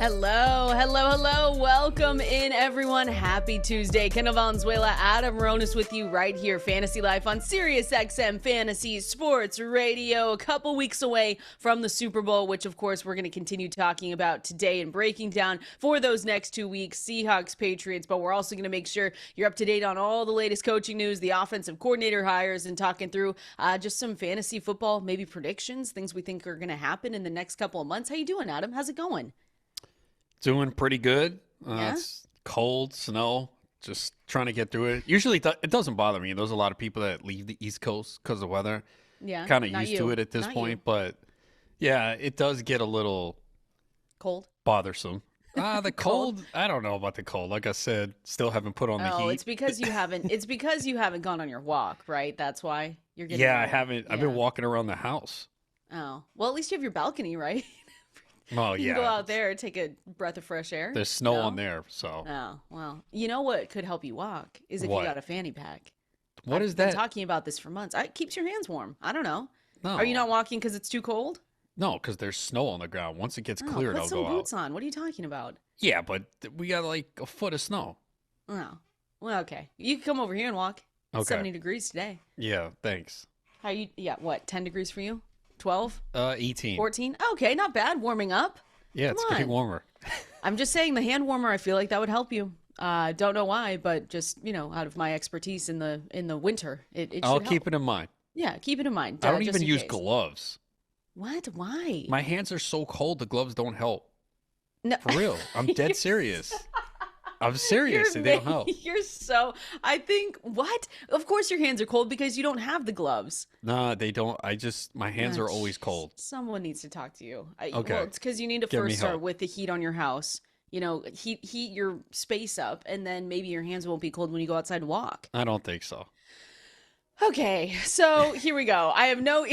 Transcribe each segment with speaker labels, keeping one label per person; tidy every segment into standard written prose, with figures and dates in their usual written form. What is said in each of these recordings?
Speaker 1: Hello, hello, hello. Welcome in, everyone. Happy Tuesday. Kendall, Valenzuela, Adam Ronis with you right here. Fantasy Life on Sirius XM Fantasy Sports Radio. A couple weeks away from the Super Bowl, which, of course, we're going to continue talking about today and breaking down for those next 2 weeks, Seahawks, Patriots. But we're also going to make sure you're up to date on all the latest coaching news, the offensive coordinator hires, and talking through just some fantasy football, maybe predictions, things we think are going to happen in the next couple of months. How you doing, Adam? How's it going?
Speaker 2: Doing pretty good.
Speaker 1: Yeah?
Speaker 2: It's cold, snow, just trying to get through it. Usually it doesn't bother me. There's a lot of people that leave the East Coast because of weather.
Speaker 1: Yeah.
Speaker 2: Kind of used to it at this point. But, yeah, it does get a little
Speaker 1: cold.
Speaker 2: Bothersome. The cold, I don't know about the cold. Like I said, still haven't put on the heat.
Speaker 1: Oh, it's because you haven't gone on your walk, right? That's why you're getting
Speaker 2: I haven't. Yeah. I've been walking around the house.
Speaker 1: Oh. Well, at least you have your balcony, right?
Speaker 2: Oh,
Speaker 1: you can go out there and take a breath of fresh air.
Speaker 2: There's snow on there, so.
Speaker 1: Oh, well. You know what could help you walk is if you got a fanny pack.
Speaker 2: What is that?
Speaker 1: I've been talking about this for months. It keeps your hands warm. I don't know.
Speaker 2: No.
Speaker 1: Are you not walking because it's too cold?
Speaker 2: No, because there's snow on the ground. Once it gets cleared, I'll go out.
Speaker 1: Put some boots on. What are you talking about?
Speaker 2: Yeah, but we got like a foot of snow.
Speaker 1: Oh, well, okay. You can come over here and walk. It's 70 degrees today.
Speaker 2: Yeah, thanks.
Speaker 1: What, 10 degrees for you? 12?
Speaker 2: 18.
Speaker 1: 14? Okay, not bad. Warming up.
Speaker 2: Yeah, it's getting warmer.
Speaker 1: I'm just saying the hand warmer, I feel like that would help you. Don't know why, but just, out of my expertise in the winter, it should
Speaker 2: I'll
Speaker 1: help.
Speaker 2: keep it in mind.
Speaker 1: Yeah, keep it in mind.
Speaker 2: I don't even use gloves.
Speaker 1: What? Why?
Speaker 2: My hands are so cold, the gloves don't help.
Speaker 1: No.
Speaker 2: For real. I'm dead serious. I'm serious. They don't help.
Speaker 1: I think, what? Of course your hands are cold because you don't have the gloves.
Speaker 2: No, they don't. My hands are always cold.
Speaker 1: Someone needs to talk to you.
Speaker 2: Okay.
Speaker 1: Well, it's because you need to first start with the heat on your house. Heat your space up, and then maybe your hands won't be cold when you go outside and walk.
Speaker 2: I don't think so.
Speaker 1: Okay, so here we go. I have no.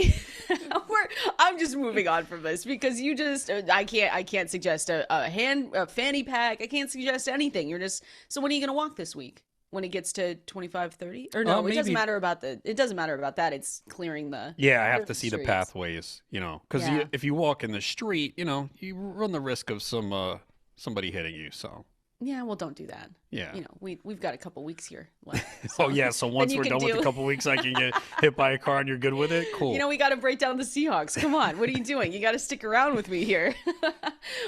Speaker 1: I'm just moving on from this because you just. I can't suggest a fanny pack. I can't suggest anything. So when are you gonna walk this week? When it gets to 25, 30? Or no, it doesn't matter about that. It's clearing the.
Speaker 2: Yeah, I have to see the pathways. Because if you walk in the street, you run the risk of somebody hitting you. So.
Speaker 1: Yeah, well, don't do that.
Speaker 2: Yeah.
Speaker 1: We've got a couple weeks here left.
Speaker 2: So once we're done with a couple weeks, I can get hit by a car and you're good with it? Cool.
Speaker 1: We got to break down the Seahawks. Come on. What are you doing? You got to stick around with me here.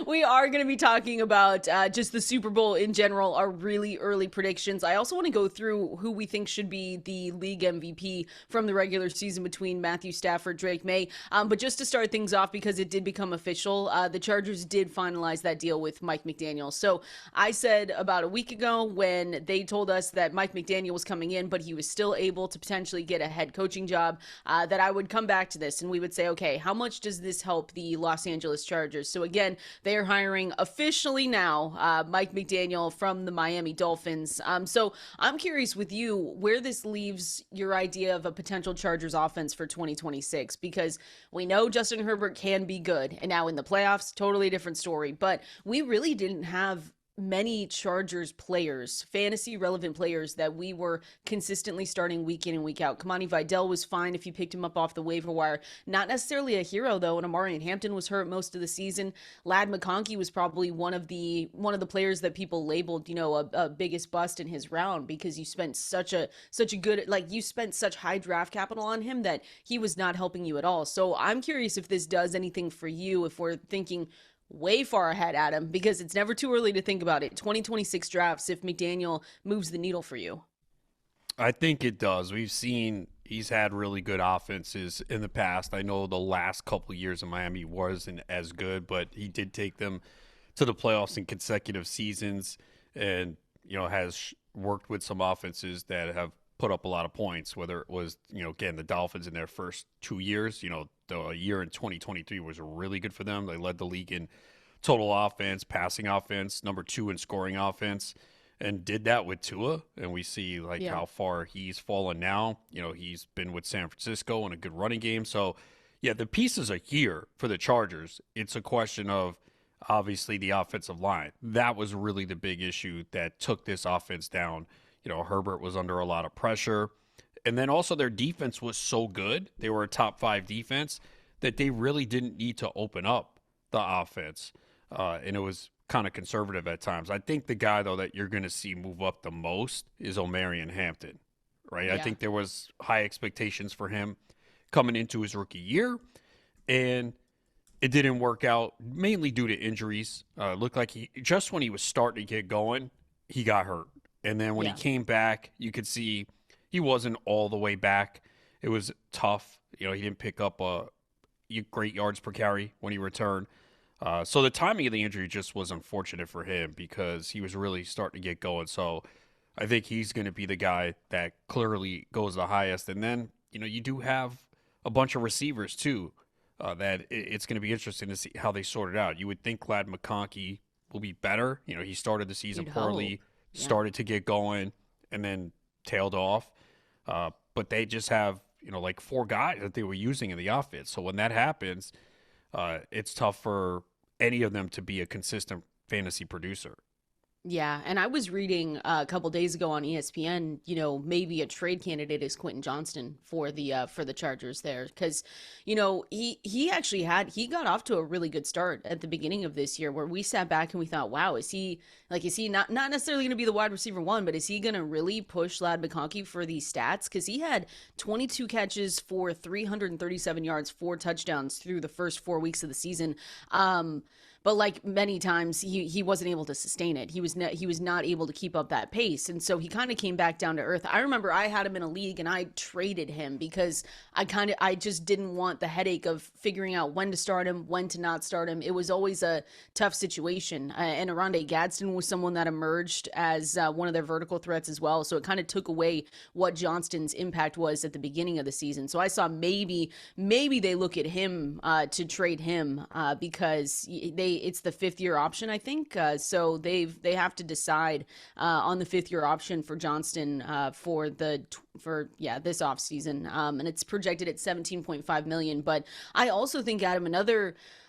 Speaker 1: We are going to be talking about just the Super Bowl in general, our really early predictions. I also want to go through who we think should be the league MVP from the regular season between Matthew Stafford, Drake Maye. But just to start things off, because it did become official, the Chargers did finalize that deal with Mike McDaniel. So I said about a week ago when they told us that Mike McDaniel was coming in, but he was still able to potentially get a head coaching job, that I would come back to this and we would say, okay, how much does this help the Los Angeles Chargers? So again, they are hiring officially now Mike McDaniel from the Miami Dolphins. So I'm curious with you where this leaves your idea of a potential Chargers offense for 2026, because we know Justin Herbert can be good, and now in the playoffs, totally different story, but we really didn't have many Chargers players, fantasy relevant players that we were consistently starting week in and week out. Kamani Vidal was fine if you picked him up off the waiver wire. Not necessarily a hero though, and Amarian Hampton was hurt most of the season. Ladd McConkey was probably one of the players that people labeled, a biggest bust in his round, because you spent such a good, you spent such high draft capital on him that he was not helping you at all. So I'm curious if this does anything for you, if we're thinking way far ahead, Adam, because it's never too early to think about it. 2026 drafts, if McDaniel moves the needle for you.
Speaker 2: I think it does. We've seen he's had really good offenses in the past. I know the last couple of years in Miami wasn't as good, but he did take them to the playoffs in consecutive seasons, and has worked with some offenses that have put up a lot of points, whether it was, again, the Dolphins in their first 2 years. The year in 2023 was really good for them. They led the league in total offense, passing offense, number 2 in scoring offense, and did that with Tua. And we see how far he's fallen now. He's been with San Francisco in a good running game. So, yeah, the pieces are here for the Chargers. It's a question of, obviously, the offensive line. That was really the big issue that took this offense down. Herbert was under a lot of pressure. And then also their defense was so good. They were a top 5 defense that they really didn't need to open up the offense. And it was kind of conservative at times. I think the guy, though, that you're going to see move up the most is Omarion Hampton, right?
Speaker 1: Yeah.
Speaker 2: I think there was high expectations for him coming into his rookie year, and it didn't work out, mainly due to injuries. Looked like just when he was starting to get going, he got hurt. And then when he
Speaker 1: Yeah.
Speaker 2: came back, you could see he wasn't all the way back. It was tough. He didn't pick up great yards per carry when he returned. So the timing of the injury just was unfortunate for him because he was really starting to get going. So I think he's going to be the guy that clearly goes the highest. And then, you do have a bunch of receivers too that it's going to be interesting to see how they sort it out. You would think Glad McConkey will be better. He started the season
Speaker 1: You'd
Speaker 2: poorly,
Speaker 1: hope. Yeah.
Speaker 2: started to get going, and then tailed off. But they just have, like 4 guys that they were using in the offense. So when that happens, it's tough for any of them to be a consistent fantasy producer.
Speaker 1: Yeah, and I was reading a couple days ago on ESPN, maybe a trade candidate is Quentin Johnston for the Chargers there because, he actually he got off to a really good start at the beginning of this year where we sat back and we thought, wow, is he not necessarily going to be the wide receiver one, but is he going to really push Lad McConkey for these stats? Because he had 22 catches for 337 yards, 4 touchdowns through the first 4 weeks of the season. But like many times, he wasn't able to sustain it. He was not able to keep up that pace, and so he kind of came back down to earth. I remember I had him in a league, and I traded him because I just didn't want the headache of figuring out when to start him, when to not start him. It was always a tough situation. And Aronde Gadsden was someone that emerged as one of their vertical threats as well. So it kind of took away what Johnston's impact was at the beginning of the season. So I saw maybe they look at him to trade him because it's the 5th-year option, I think. So they have to decide on the 5th-year option for Johnston for this offseason. And it's projected at $17.5 million. But I also think, Adam,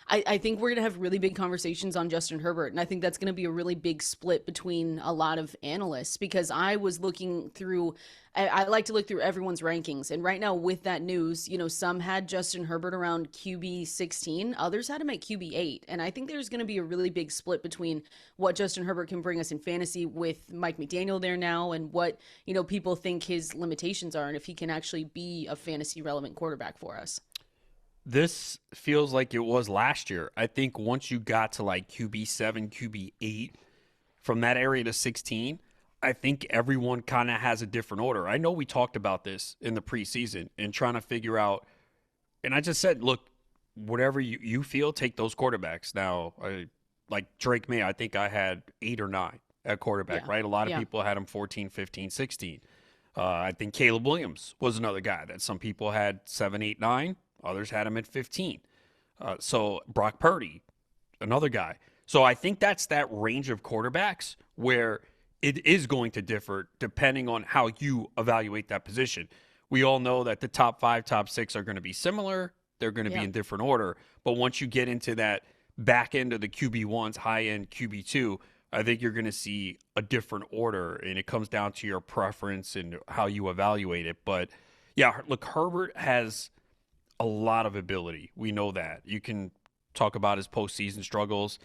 Speaker 1: I think we're going to have really big conversations on Justin Herbert, and I think that's going to be a really big split between a lot of analysts because I was looking through I like to look through everyone's rankings, and right now with that news, some had Justin Herbert around QB 16, others had him at QB 8, and I think there's going to be a really big split between what Justin Herbert can bring us in fantasy with Mike McDaniel there now and what, people think his limitations are and if he can actually be a fantasy relevant quarterback for us.
Speaker 2: This feels like it was last year. I think once you got to like QB 7, QB 8, from that area to 16, I think everyone kind of has a different order. I know we talked about this in the preseason and trying to figure out, and I just said, look, whatever you feel, take those quarterbacks. Now, like Drake Maye, I think I had 8 or 9 at quarterback, right? A lot of people had him 14, 15, 16. I think Caleb Williams was another guy that some people had 7, 8, 9. Others had him at 15. So Brock Purdy, another guy. So I think that's that range of quarterbacks where it is going to differ depending on how you evaluate that position. We all know that the top 5, top 6 are going to be similar. They're going to be in different order. But once you get into that back end of the QB1s, high end QB2, I think you're going to see a different order. And it comes down to your preference and how you evaluate it. But yeah, look, Herbert has a lot of ability. We know that. You can talk about his postseason struggles.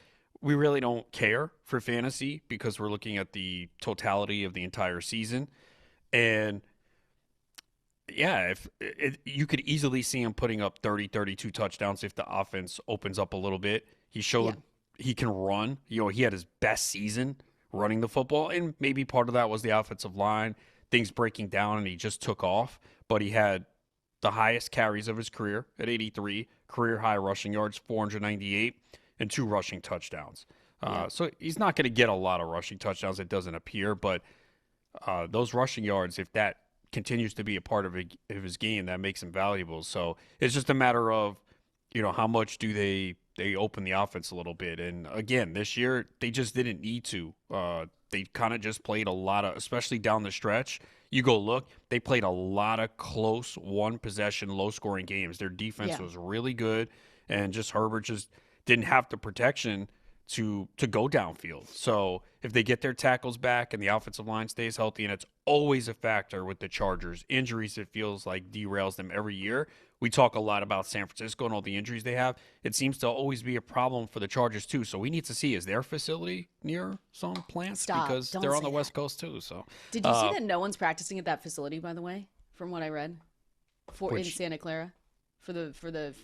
Speaker 2: We really don't care for fantasy because we're looking at the totality of the entire season. And yeah, you could easily see him putting up 30, 32 touchdowns if the offense opens up a little bit. He showed he can run. He had his best season running the football, and maybe part of that was the offensive line, things breaking down, and he just took off. But he had the highest carries of his career at 83, career high rushing yards, 498, and 2 rushing touchdowns. So he's not going to get a lot of rushing touchdowns, it doesn't appear, but those rushing yards, if that continues to be a part of his game, that makes him valuable. So it's just a matter of, how much do they open the offense a little bit. And again, this year, they just didn't need to. They kind of just played a lot of, especially down the stretch. You go look, they played a lot of close one-possession, low-scoring games. Their defense was really good, and just Herbert just didn't have the protection to go downfield. So if they get their tackles back and the offensive line stays healthy, and it's always a factor with the Chargers, injuries, it feels like derails them every year. we talk a lot about San Francisco and all the injuries they have. It seems to always be a problem for the Chargers too. So we need to see, is their facility near some plants?
Speaker 1: Stop.
Speaker 2: Because
Speaker 1: Don't
Speaker 2: they're on
Speaker 1: say
Speaker 2: the
Speaker 1: that.
Speaker 2: West Coast too. So
Speaker 1: Did you see that no one's practicing at that facility, by the way, from what I read, in
Speaker 2: which,
Speaker 1: Santa Clara for the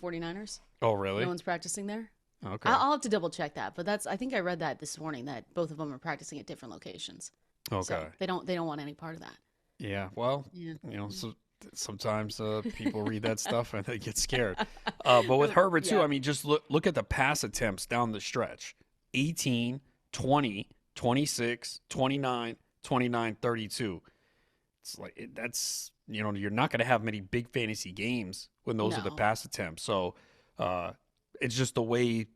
Speaker 1: 49ers?
Speaker 2: oh, really?
Speaker 1: No one's practicing there?
Speaker 2: Okay.
Speaker 1: I'll have to double check that, but I think I read that this morning, that both of them are practicing at different locations.
Speaker 2: Okay.
Speaker 1: So they don't want any part of that.
Speaker 2: Yeah. Well,
Speaker 1: Yeah.
Speaker 2: so sometimes people read that stuff and they get scared. But with Herbert too,
Speaker 1: Yeah.
Speaker 2: I mean, just look at the pass attempts down the stretch: 18, 20, 26, 29, 29, 32. It's like that's you're not going to have many big fantasy games when those are the
Speaker 1: No.
Speaker 2: pass attempts. So it's just the way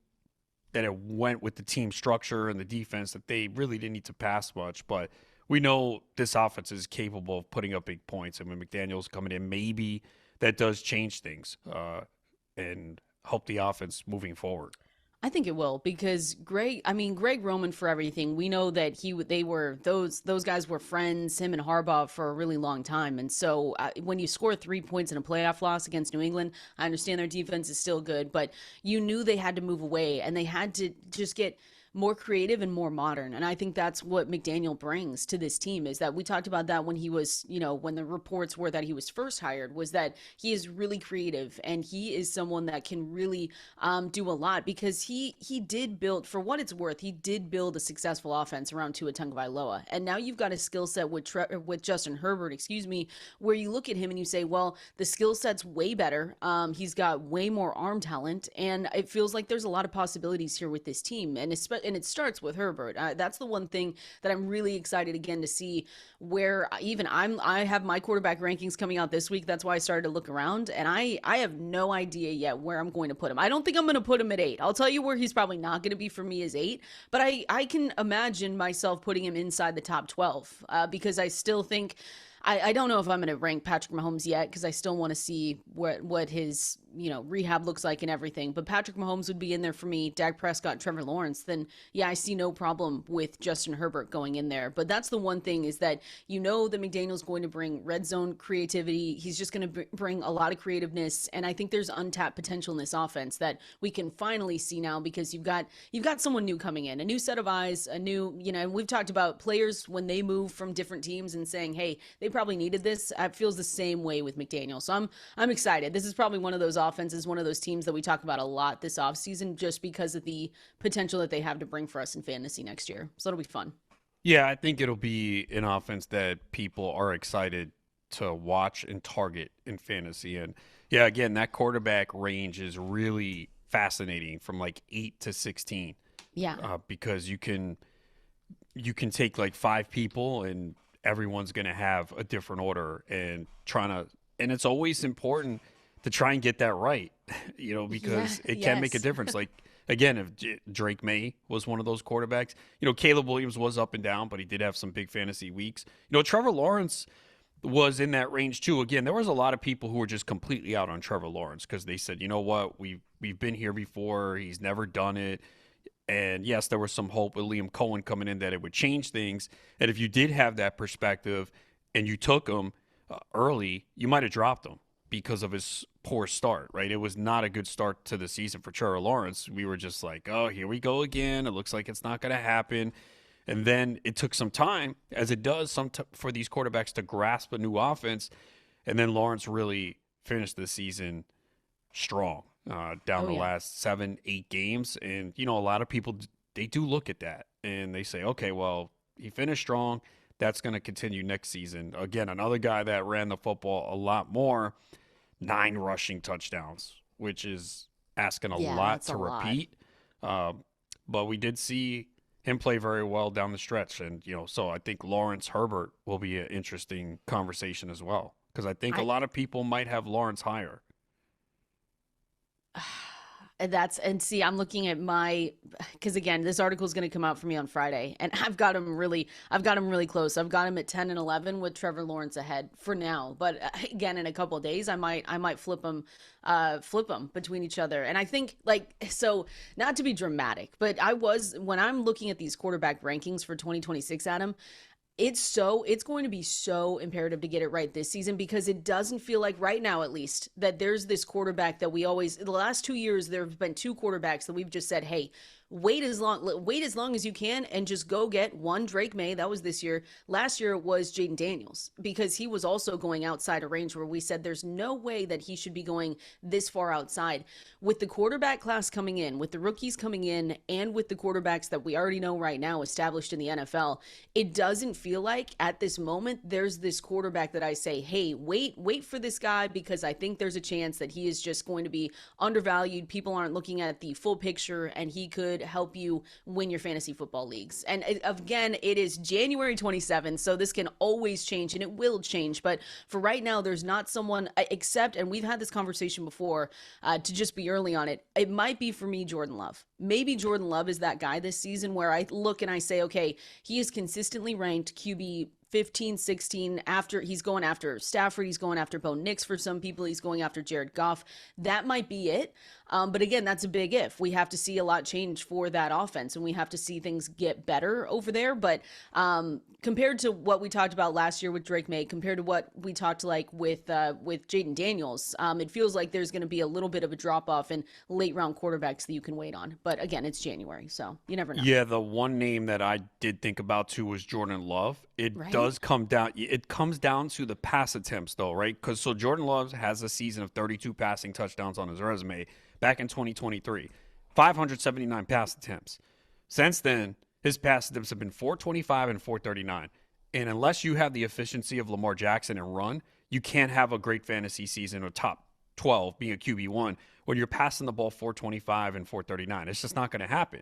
Speaker 2: that it went with the team structure and the defense that they really didn't need to pass much. But we know this offense is capable of putting up big points. And when McDaniel's coming in, maybe that does change things and help the offense moving forward.
Speaker 1: I think it will, because Greg Roman for everything. We know that those guys were friends, him and Harbaugh, for a really long time. And so when you score 3 points in a playoff loss against New England, I understand their defense is still good, but you knew they had to move away and they had to just get more creative and more modern. And I think that's what McDaniel brings to this team, is that we talked about that when he was, when the reports were that he was first hired, was that he is really creative and he is someone that can really do a lot, because he did build, for what it's worth, he did build a successful offense around Tua Tagovailoa. And now you've got a skill set with Justin Herbert, where you look at him and you say, well, the skill set's way better. He's got way more arm talent, and it feels like there's a lot of possibilities here with this team. And it starts with Herbert. That's the one thing that I'm really excited again to see, where even I have my quarterback rankings coming out this week. That's why I started to look around, and I have no idea yet where I'm going to put him. I don't think I'm going to put him at 8. I'll tell you where he's probably not going to be for me is 8, but I can imagine myself putting him inside the top 12 because I still think I don't know if I'm going to rank Patrick Mahomes yet, because I still want to see what his rehab looks like and everything. But Patrick Mahomes would be in there for me. Dak Prescott, Trevor Lawrence. Then yeah, I see no problem with Justin Herbert going in there. But that's the one thing, is that that McDaniel's going to bring red zone creativity. He's just going to bring a lot of creativeness, and I think there's untapped potential in this offense that we can finally see now, because you've got someone new coming in, a new set of eyes, a new we've talked about players when they move from different teams and saying, hey, they probably needed this. It feels the same way with McDaniel. So I'm excited. This is probably one of those offenses, one of those teams that we talk about a lot this offseason, just because of the potential that they have to bring for us in fantasy next year. So it'll be fun.
Speaker 2: Yeah, I think it'll be an offense that people are excited to watch and target in fantasy. And yeah, again, that quarterback range is really fascinating, from like 8 to 16.
Speaker 1: Yeah.
Speaker 2: Because you can take like 5 people and everyone's going to have a different order, and it's always important to try and get that right, because it can make a difference. Like, again, if Drake Maye was one of those quarterbacks, Caleb Williams was up and down, but he did have some big fantasy weeks. Trevor Lawrence was in that range too. Again, there was a lot of people who were just completely out on Trevor Lawrence, because they said, you know what, we've been here before. He's never done it. And yes, there was some hope with Liam Cohen coming in that it would change things. And if you did have that perspective and you took him early, you might have dropped him because of his poor start, right? It was not a good start to the season for Trevor Lawrence. We were just like, oh, here we go again. It looks like it's not going to happen. And then it took some time, as it does for these quarterbacks, to grasp a new offense. And then Lawrence really finished the season strong. Down the last 7-8 games. And, a lot of people, they do look at that and they say, okay, well, he finished strong. That's going to continue next season. Again, another guy that ran the football a lot more, 9 rushing touchdowns, which is asking a lot to repeat. But we did see him play very well down the stretch. And, so I think Lawrence Herbert will be an interesting conversation as well, because I think a lot of people might have Lawrence higher.
Speaker 1: I'm looking at because again, this article is going to come out for me on Friday, and I've got him really close. I've got him at 10 and 11 with Trevor Lawrence ahead for now. But again, in a couple of days, I might flip them between each other. And I think, so not to be dramatic, but when I'm looking at these quarterback rankings for 2026, Adam, It's going to be so imperative to get it right this season, because it doesn't feel like right now, at least, that there's this quarterback that we always, the last 2 years, there have been two quarterbacks that we've just said, hey, wait as long as you can and just go get one Drake Maye. That was this year. Last year it was Jaden Daniels, because he was also going outside a range where we said there's no way that he should be going this far outside. With the quarterback class coming in, with the rookies coming in, and with the quarterbacks that we already know right now established in the NFL, it doesn't feel like at this moment there's this quarterback that I say, hey, wait for this guy, because I think there's a chance that he is just going to be undervalued. People aren't looking at the full picture, and he could help you win your fantasy football leagues. And again, it is January 27th, so this can always change, and it will change. But for right now, there's not someone except, and we've had this conversation before, to just be early on it, it might be for me Jordan Love. Maybe Jordan Love is that guy this season where I look and I say, okay, he is consistently ranked QB 15, 16, after he's going after Stafford, he's going after Bo Nix for some people, he's going after Jared Goff. That might be it. But again, that's a big if. We have to see a lot change for that offense, and we have to see things get better over there. But compared to what we talked about last year with Drake Maye, compared to what we talked like with Jaden Daniels, it feels like there's going to be a little bit of a drop off in late round quarterbacks that you can wait on. But again, it's January, so you never know.
Speaker 2: Yeah, the one name that I did think about too was Jordan Love. It does come down. It comes down to the pass attempts, though, right? Because so Jordan Love has a season of 32 passing touchdowns on his resume back in 2023, 579 pass attempts. Since then, his pass attempts have been 425 and 439. And unless you have the efficiency of Lamar Jackson and run, you can't have a great fantasy season or top 12 being a QB1 when you're passing the ball 425 and 439. It's just not going to happen.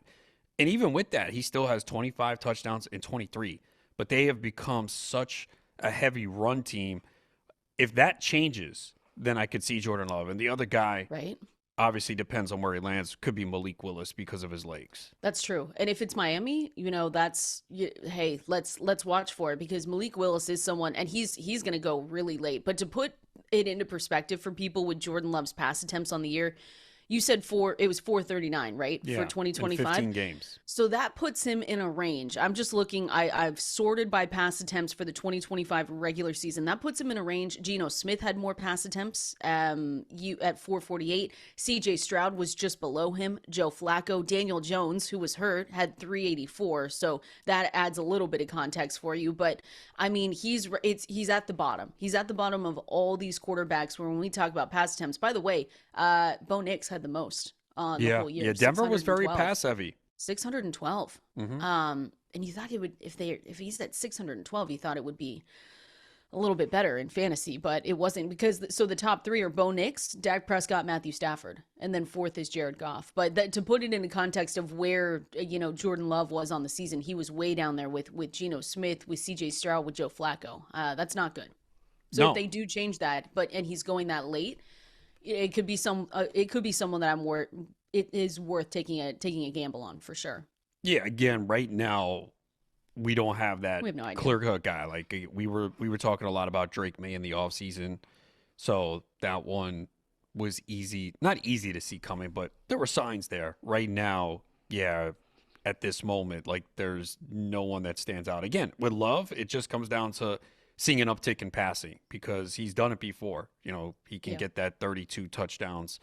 Speaker 2: And even with that, he still has 25 touchdowns and 23. But they have become such a heavy run team. If that changes, then I could see Jordan Love. And the other guy,
Speaker 1: right,
Speaker 2: obviously depends on where he lands, could be Malik Willis because of his legs.
Speaker 1: That's true. And if it's Miami, hey, let's watch for it, because Malik Willis is someone, and he's going to go really late. But to put it into perspective for people with Jordan Love's pass attempts on the year, you said it was 439, right?
Speaker 2: Yeah,
Speaker 1: for 2025.
Speaker 2: 15 games.
Speaker 1: So that puts him in a range. I'm just looking, I've sorted by pass attempts for the 2025 regular season. That puts him in a range. Geno Smith had more pass attempts at 448. CJ Stroud was just below him. Joe Flacco, Daniel Jones, who was hurt, had 384. So that adds a little bit of context for you. But I mean, he's at the bottom. He's at the bottom of all these quarterbacks when we talk about pass attempts. By the way, Bo Nix had the most on the whole year.
Speaker 2: Yeah, Denver was very pass heavy.
Speaker 1: 612.
Speaker 2: Mm-hmm.
Speaker 1: And you thought it would, if he's at 612, you thought it would be a little bit better in fantasy, but it wasn't, because so the top three are Bo Nix, Dak Prescott, Matthew Stafford, and then fourth is Jared Goff. But to put it into context of where Jordan Love was on the season, he was way down there with Geno Smith, with CJ Stroud, with Joe Flacco. That's not good. So if they do change that, and he's going that late, it could be someone that it is worth taking a gamble on for sure.
Speaker 2: Yeah, again, right now we don't have that clear-cut guy. Like we were talking a lot about Drake Maye in the offseason, so that one was not easy to see coming, but there were signs there. Right now, yeah, at this moment, like there's no one that stands out. Again, with Love, it just comes down to seeing an uptick in passing, because he's done it before. He can get that 32 touchdowns.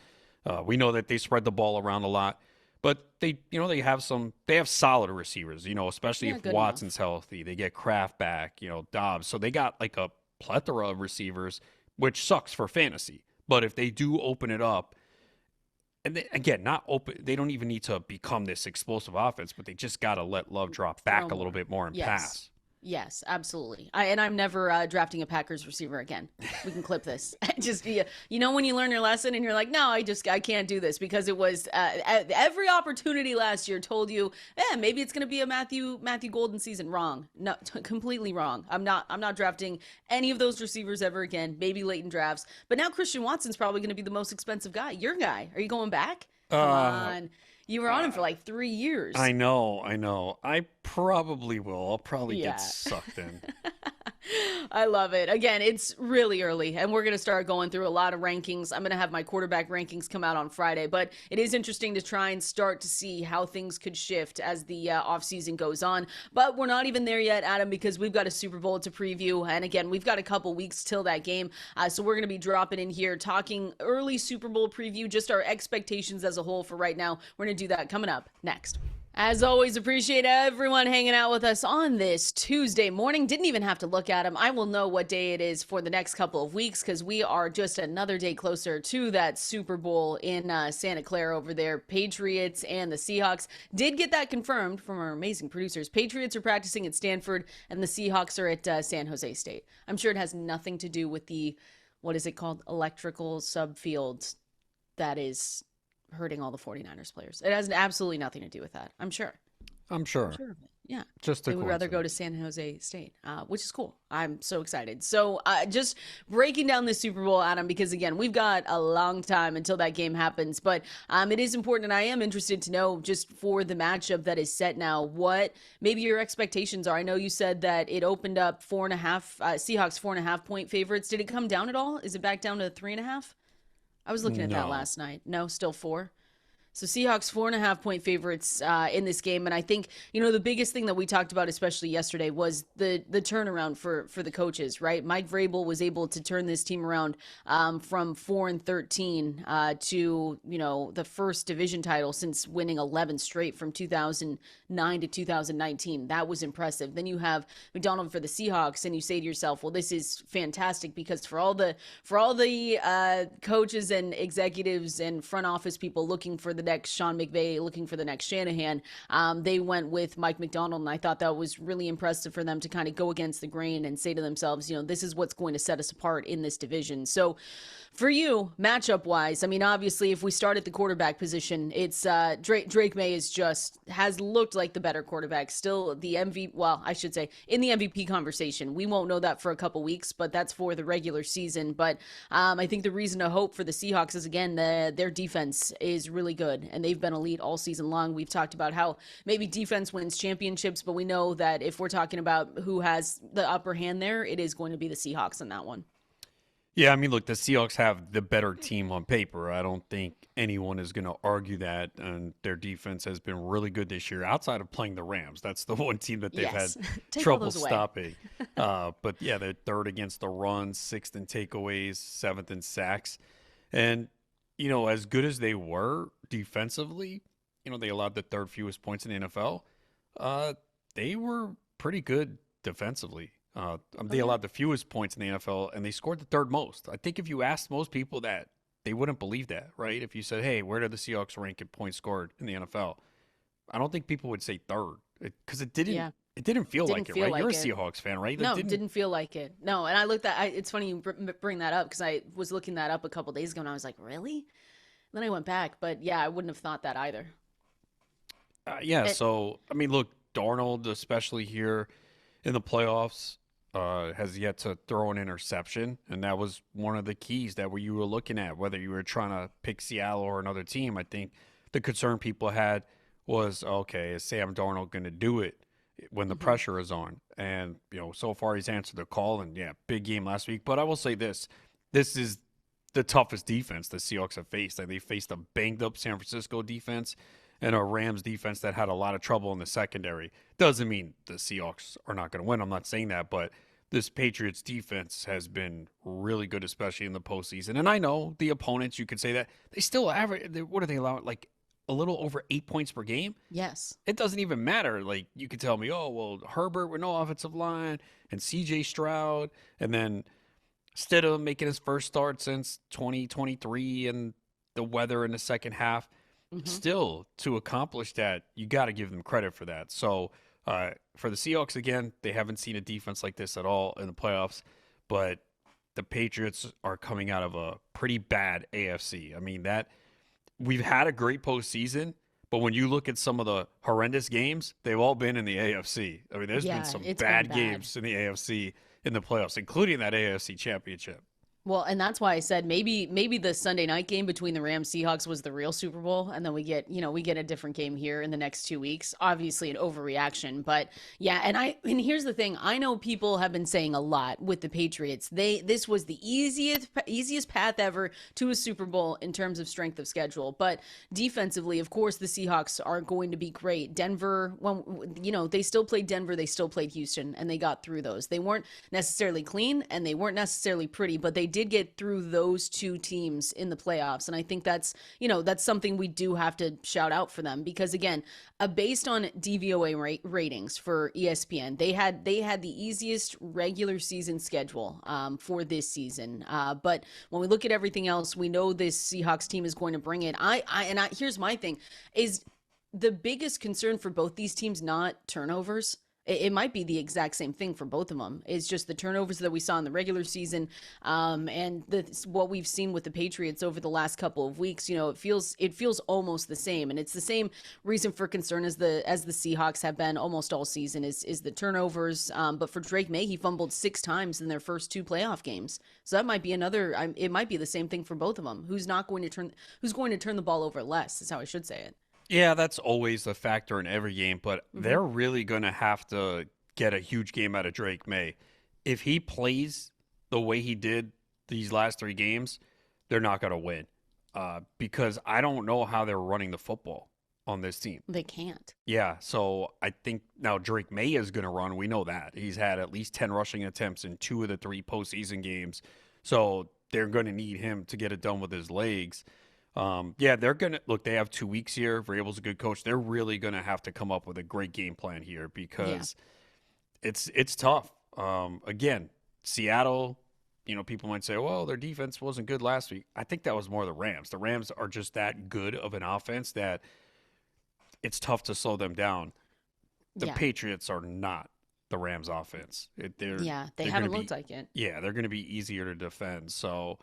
Speaker 2: We know that they spread the ball around a lot, but they have solid receivers, especially if Watson's healthy. They get Kraft back, Dobbs. So they got like a plethora of receivers, which sucks for fantasy. But if they do open it up, and they don't even need to become this explosive offense, but they just got to let Love drop back a little bit more and pass.
Speaker 1: Yes, absolutely. I'm never drafting a Packers receiver again. We can clip this. Just when you learn your lesson and you're like, no, I can't do this, because it was every opportunity last year told you, maybe it's going to be a Matthew Golden season. Wrong. No, completely wrong. I'm not drafting any of those receivers ever again. Maybe late in drafts, but now Christian Watson's probably going to be the most expensive guy. Your guy. Are you going back? Come on. You were on him for like 3 years.
Speaker 2: I know. I probably will. I'll probably get sucked in.
Speaker 1: I love it. Again, it's really early, and we're going to start going through a lot of rankings. I'm going to have my quarterback rankings come out on Friday, but it is interesting to try and start to see how things could shift as the offseason goes on. But we're not even there yet, Adam, because we've got a Super Bowl to preview. And again, we've got a couple weeks till that game. So we're going to be dropping in here talking early Super Bowl preview, just our expectations as a whole for right now. We're going to do that coming up next. As always, appreciate everyone hanging out with us on this Tuesday morning. Didn't even have to look at them. I will know what day it is for the next couple of weeks because we are just another day closer to that Super Bowl in Santa Clara over there. Patriots and the Seahawks did get that confirmed from our amazing producers. Patriots are practicing at Stanford and the Seahawks are at San Jose State. I'm sure it has nothing to do with the, what is it called, electrical subfield that is hurting all the 49ers players. It has absolutely nothing to do with that. I'm sure.
Speaker 2: I'm sure.
Speaker 1: Yeah.
Speaker 2: Just
Speaker 1: they would rather go to San Jose State, which is cool. I'm so excited. So just breaking down the Super Bowl, Adam, because again, we've got a long time until that game happens, but it is important. And I am interested to know just for the matchup that is set now, what maybe your expectations are. I know you said that it opened up 4.5, Seahawks 4.5 point favorites. Did it come down at all? Is it back down to 3.5? I was looking at that last night. No, still 4. So Seahawks 4.5 point favorites in this game. And I think, the biggest thing that we talked about, especially yesterday, was the turnaround for the coaches, right? Mike Vrabel was able to turn this team around from 4-13 to, the first division title since winning 11 straight from 2009 to 2019. That was impressive. Then you have McDaniel for the Seahawks and you say to yourself, well, this is fantastic because for all the coaches and executives and front office people looking for the next Sean McVay, looking for the next Shanahan, they went with Mike McDaniel, and I thought that was really impressive for them to kind of go against the grain and say to themselves, this is what's going to set us apart in this division. So for you, matchup wise, I mean, obviously, if we start at the quarterback position, it's Drake Maye has looked like the better quarterback, still the MVP. Well, I should say in the MVP conversation. We won't know that for a couple weeks, but that's for the regular season. But I think the reason to hope for the Seahawks is again their defense is really good. And they've been elite all season long. We've talked about how maybe defense wins championships, but we know that if we're talking about who has the upper hand there, it is going to be the Seahawks in that one.
Speaker 2: Yeah, I mean, look, the Seahawks have the better team on paper. I don't think anyone is going to argue that. And their defense has been really good this year outside of playing the Rams. That's the one team that they've had trouble stopping. But yeah, they're third against the run, sixth in takeaways, seventh in sacks. And as good as they were defensively, they allowed the third fewest points in the NFL. They were pretty good defensively. They allowed the fewest points in the NFL, and they scored the third most. I think if you asked most people that, they wouldn't believe that, right? If you said, hey, where do the Seahawks rank in points scored in the NFL? I don't think people would say third because it didn't. It didn't feel like it, right? You're a Seahawks fan, right?
Speaker 1: No, it didn't feel like it. No, and I looked at it's funny you bring that up because I was looking that up a couple days ago and I was like, really? Then I went back, but yeah, I wouldn't have thought that either.
Speaker 2: So, I mean, look, Darnold, especially here in the playoffs, has yet to throw an interception, and that was one of the keys that you were looking at, whether you were trying to pick Seattle or another team. I think the concern people had was, okay, is Sam Darnold going to do it when the pressure is on? And, so far he's answered the call, and yeah, big game last week. But I will say this is the toughest defense the Seahawks have faced. They faced a banged-up San Francisco defense and a Rams defense that had a lot of trouble in the secondary. Doesn't mean the Seahawks are not going to win. I'm not saying that, but this Patriots defense has been really good, especially in the postseason. And I know the opponents, you could say that, they still average, what do they allow? Like a little over 8 points per game?
Speaker 1: Yes.
Speaker 2: It doesn't even matter. Like, you could tell me, oh, well, Herbert with no offensive line and CJ Stroud, and then Stidham making his first start since 2023 and the weather in the second half. Still, to accomplish that, you got to give them credit for that. So for the Seahawks, again, they haven't seen a defense like this at all in the playoffs, but the Patriots are coming out of a pretty bad AFC. I mean, we've had a great postseason, but when you look at some of the horrendous games, they've all been in the AFC. I mean, there's been some bad games in the AFC in the playoffs, including that AFC championship.
Speaker 1: Well, and that's why I said maybe the Sunday night game between the Rams Seahawks was the real Super Bowl, and then we get a different game here in the next 2 weeks. Obviously, an overreaction, but yeah. And here's the thing: I know people have been saying a lot with the Patriots. This was the easiest path ever to a Super Bowl in terms of strength of schedule, but defensively, of course, the Seahawks are going to be great. Denver, well, they still played Denver, they still played Houston, and they got through those. They weren't necessarily clean, and they weren't necessarily pretty, but they did get through those two teams in the playoffs. And I think that's something we do have to shout out for them because, again, based on DVOA ratings for ESPN, they had the easiest regular season schedule for this season. But when we look at everything else, we know this Seahawks team is going to bring it. Here's my thing: is the biggest concern for both these teams not turnovers? It might be the exact same thing for both of them. It's just the turnovers that we saw in the regular season, and what we've seen with the Patriots over the last couple of weeks. It feels almost the same, and it's the same reason for concern as the Seahawks have been almost all season is the turnovers. But for Drake Maye, he fumbled 6 times in their first 2 playoff games, so that might be another. It might be the same thing for both of them. Who's going to turn the ball over less? Is how I should say it.
Speaker 2: Yeah, that's always a factor in every game, but they're really going to have to get a huge game out of Drake Maye. If he plays the way he did these last 3 games, they're not going to win because I don't know how they're running the football on this team.
Speaker 1: They can't.
Speaker 2: Yeah, so I think now Drake Maye is going to run. We know that. He's had at least 10 rushing attempts in 2 of the 3 postseason games, so they're going to need him to get it done with his legs. Yeah, they're going to look, they have 2 weeks here. Vrabel's a good coach. They're really going to have to come up with a great game plan here because it's tough. Again, Seattle, people might say, well, their defense wasn't good last week. I think that was more the Rams. The Rams are just that good of an offense that it's tough to slow them down. The Patriots are not the Rams offense.
Speaker 1: They haven't looked like it.
Speaker 2: Yeah, they're going to be easier to defend. So,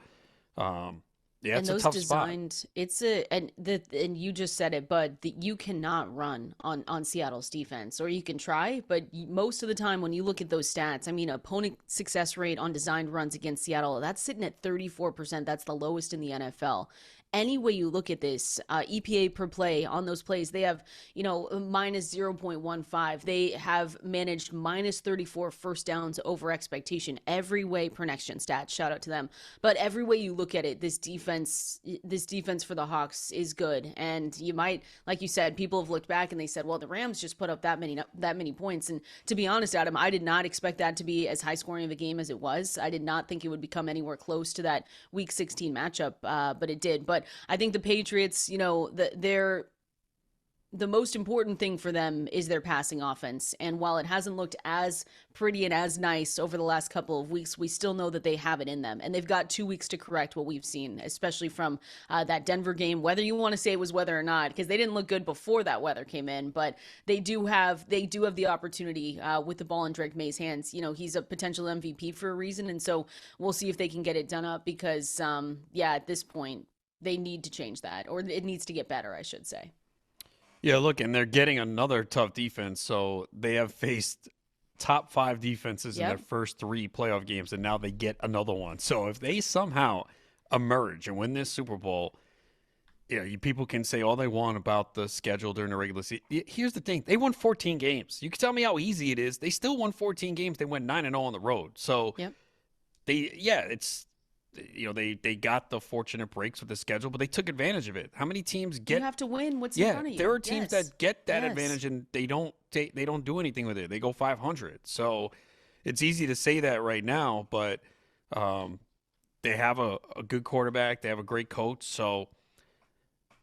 Speaker 2: yeah,
Speaker 1: and
Speaker 2: it's
Speaker 1: those
Speaker 2: a tough
Speaker 1: designed,
Speaker 2: spot.
Speaker 1: and you just said it, but you cannot run on Seattle's defense, or you can try, but most of the time when you look at those stats, I mean, opponent success rate on designed runs against Seattle, that's sitting at 34%. That's the lowest in the NFL. Any way you look at this, EPA per play on those plays, they have, minus 0.15. They have managed minus 34 first downs over expectation every way per next gen stats. Shout out to them. But every way you look at it, this defense for the Hawks is good. And you might, like you said, people have looked back and they said, well, the Rams just put up that many points. And to be honest, Adam, I did not expect that to be as high scoring of a game as it was. I did not think it would become anywhere close to that Week 16 matchup, but it did. But I think the Patriots, the most important thing for them is their passing offense. And while it hasn't looked as pretty and as nice over the last couple of weeks, we still know that they have it in them. And they've got 2 weeks to correct what we've seen, especially from that Denver game, whether you want to say it was weather or not, because they didn't look good before that weather came in. But they do have the opportunity with the ball in Drake Maye's hands. He's a potential MVP for a reason. And so we'll see if they can get it done up because, at this point, they need to change that, or it needs to get better, I should say.
Speaker 2: Yeah, look, and they're getting another tough defense. So they have faced top 5 defenses in their first 3 playoff games, and now they get another one. So if they somehow emerge and win this Super Bowl, people can say all they want about the schedule during the regular season. Here's the thing. They won 14 games. You can tell me how easy it is. They still won 14 games. They went 9-0 on the road. So they got the fortunate breaks with the schedule, but they took advantage of it. How many teams get?
Speaker 1: You have to win what's in front of you.
Speaker 2: There are teams that get that advantage and they don't do anything with it. They go 500. So it's easy to say that right now, but they have a good quarterback. They have a great coach. So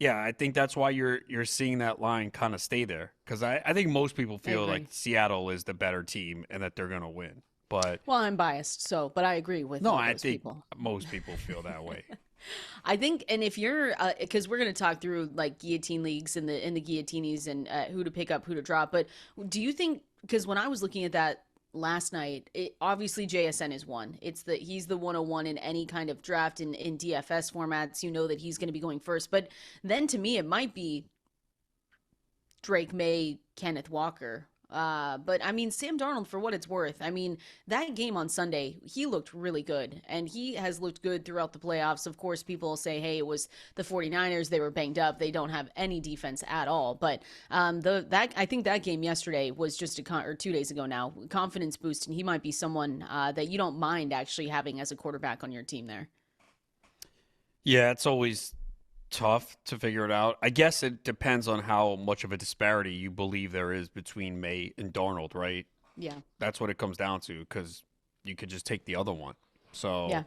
Speaker 2: yeah, I think that's why you're seeing that line kind of stay there because I think most people feel like Seattle is the better team and that they're going to win. But
Speaker 1: I'm biased, but I agree with
Speaker 2: I think
Speaker 1: people.
Speaker 2: Most people feel that way.
Speaker 1: I think, and if you're, because we're going to talk through like guillotine leagues and the guillotinies and who to pick up, who to drop. But do you think? Because when I was looking at that last night, obviously JSN is one. He's the 101 in any kind of draft in DFS formats. You know that he's going to be going first. But then to me, it might be Drake Maye, Kenneth Walker. But I mean, Sam Darnold, for what it's worth, I mean, that game on Sunday, he looked really good, and he has looked good throughout the playoffs. Of course, people will say, hey, it was the 49ers, they were banged up, they don't have any defense at all. But I think that game yesterday was just or 2 days ago now, confidence boost, and he might be someone that you don't mind actually having as a quarterback on your team there.
Speaker 2: Yeah, it's always tough to figure it out. I guess it depends on how much of a disparity you believe there is between Maye and Darnold, right?
Speaker 1: Yeah.
Speaker 2: That's what it comes down to, because you could just take the other one. So
Speaker 1: Yeah.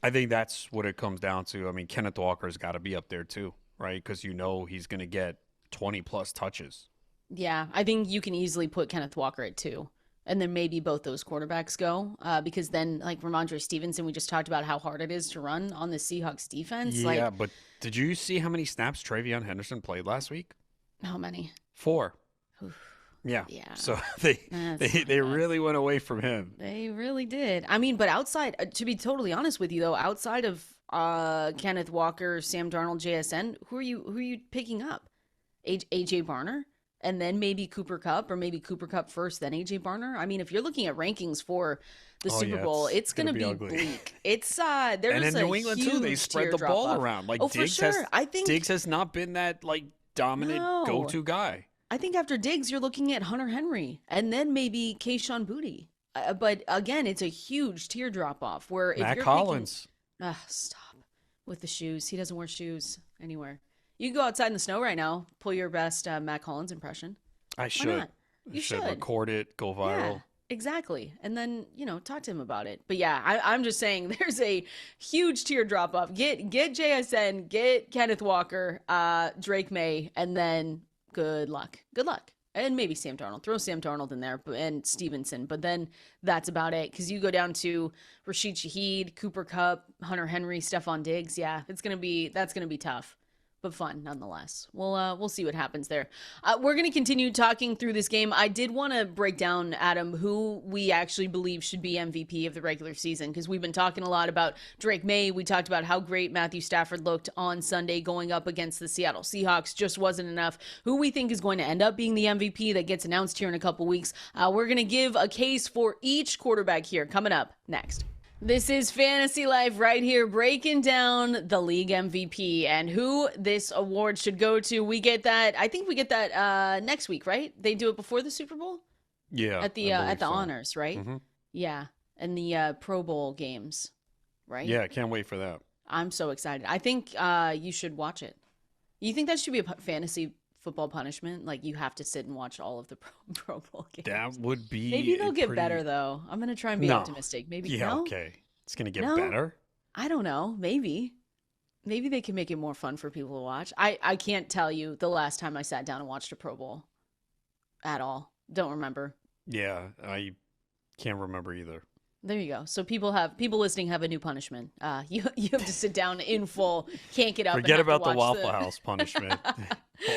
Speaker 2: I think that's what it comes down to. I mean, Kenneth Walker's got to be up there too, right? Because he's going to get 20-plus touches.
Speaker 1: Yeah, I think you can easily put Kenneth Walker at 2. And then maybe both those quarterbacks go, because then, like Ramondre Stevenson, we just talked about how hard it is to run on the Seahawks defense.
Speaker 2: Yeah, but did you see how many snaps Travion Henderson played last week?
Speaker 1: How many?
Speaker 2: 4.
Speaker 1: Oof.
Speaker 2: Yeah.
Speaker 1: Yeah.
Speaker 2: So they really went away from him.
Speaker 1: They really did. I mean, but outside, to be totally honest with you, though, outside of Kenneth Walker, Sam Darnold, JSN, who are you picking up? AJ Barner? And then maybe Cooper Kupp, or maybe Cooper Kupp first, then AJ Barner. I mean, if you're looking at rankings for the Super Bowl, it's going to be bleak. It's there's
Speaker 2: and in
Speaker 1: a
Speaker 2: New England too, they spread the ball around. Like Diggs
Speaker 1: for sure. I think
Speaker 2: Diggs has not been that like dominant go-to guy.
Speaker 1: I think after Diggs, you're looking at Hunter Henry, and then maybe Kayshon Boutte. But again, it's a huge tear drop off. Where if
Speaker 2: Matt
Speaker 1: you're
Speaker 2: Collins,
Speaker 1: stop with the shoes. He doesn't wear shoes anywhere. You can go outside in the snow right now, pull your best Matt Collins impression.
Speaker 2: I should.
Speaker 1: You should
Speaker 2: record it, go viral.
Speaker 1: Yeah, exactly. And then, talk to him about it. But yeah, I'm just saying there's a huge tear drop off. Get JSN, get Kenneth Walker, Drake Maye, and then good luck. Good luck. And maybe Sam Darnold. Throw Sam Darnold in there and Stevenson. But then that's about it. Because you go down to Rashid Shaheed, Cooper Kupp, Hunter Henry, Stephon Diggs. Yeah, that's gonna be tough. But fun nonetheless. We'll see what happens there. We're going to continue talking through this game. I did want to break down, Adam, who we actually believe should be MVP of the regular season, because we've been talking a lot about Drake Maye. We talked about how great Matthew Stafford looked on Sunday going up against the Seattle Seahawks. Just wasn't enough. Who we think is going to end up being the MVP that gets announced here in a couple weeks. We're going to give a case for each quarterback here coming up next. This is Fantasy Life right here, breaking down the league MVP and who this award should go to. We get that. I think we get that next week, right? They do it before the Super Bowl?
Speaker 2: Yeah.
Speaker 1: At the honors, right?
Speaker 2: Mm-hmm.
Speaker 1: Yeah. And the Pro Bowl games, right?
Speaker 2: Yeah, can't wait for that.
Speaker 1: I'm so excited. I think you should watch it. You think that should be a fantasy football punishment? Like, you have to sit and watch all of the Pro Bowl games.
Speaker 2: That would be
Speaker 1: Maybe they'll get better, though. I'm going to try and be optimistic. Maybe.
Speaker 2: Yeah, okay. It's going to get better?
Speaker 1: I don't know. Maybe they can make it more fun for people to watch. I can't tell you the last time I sat down and watched a Pro Bowl at all. Don't remember.
Speaker 2: Yeah, I can't remember either.
Speaker 1: There you go. So people listening have a new punishment. You have to sit down in full, can't get up.
Speaker 2: Forget about the Waffle House punishment.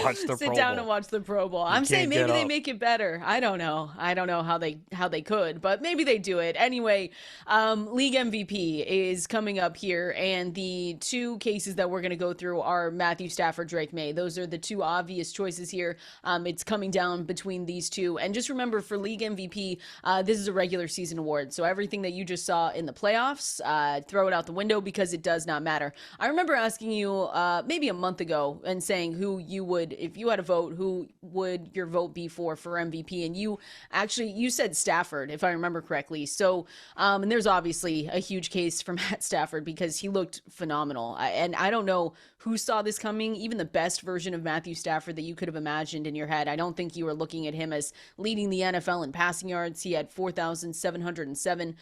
Speaker 2: Watch the Pro Bowl.
Speaker 1: Sit down and watch the Pro Bowl. I'm saying maybe they make it better. I don't know how they could, but maybe they do it anyway. League MVP is coming up here, and the two cases that we're going to go through are Matthew Stafford, Drake Maye. Those are the two obvious choices here. It's coming down between these two, and just remember, for league MVP, this is a regular season award. So everything that you just saw in the playoffs, throw it out the window, because it does not matter. I remember asking you maybe a month ago and saying who you would, if you had a vote, who would your vote be for MVP? And you said Stafford, if I remember correctly. So, and there's obviously a huge case for Matt Stafford because he looked phenomenal. And I don't know who saw this coming, even the best version of Matthew Stafford that you could have imagined in your head. I don't think you were looking at him as leading the NFL in passing yards. He had 4,707,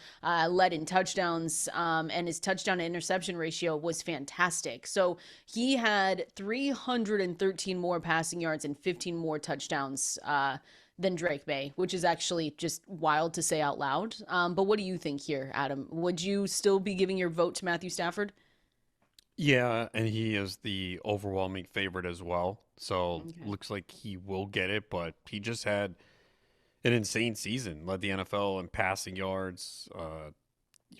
Speaker 1: led in touchdowns, and his touchdown to interception ratio was fantastic. So he had 313 more passing yards and 15 more touchdowns than Drake Maye, which is actually just wild to say out loud. But what do you think here, Adam? Would you still be giving your vote to Matthew Stafford?
Speaker 2: Yeah, and he is the overwhelming favorite as well. So looks like he will get it, but he just had an insane season. Led the NFL in passing yards,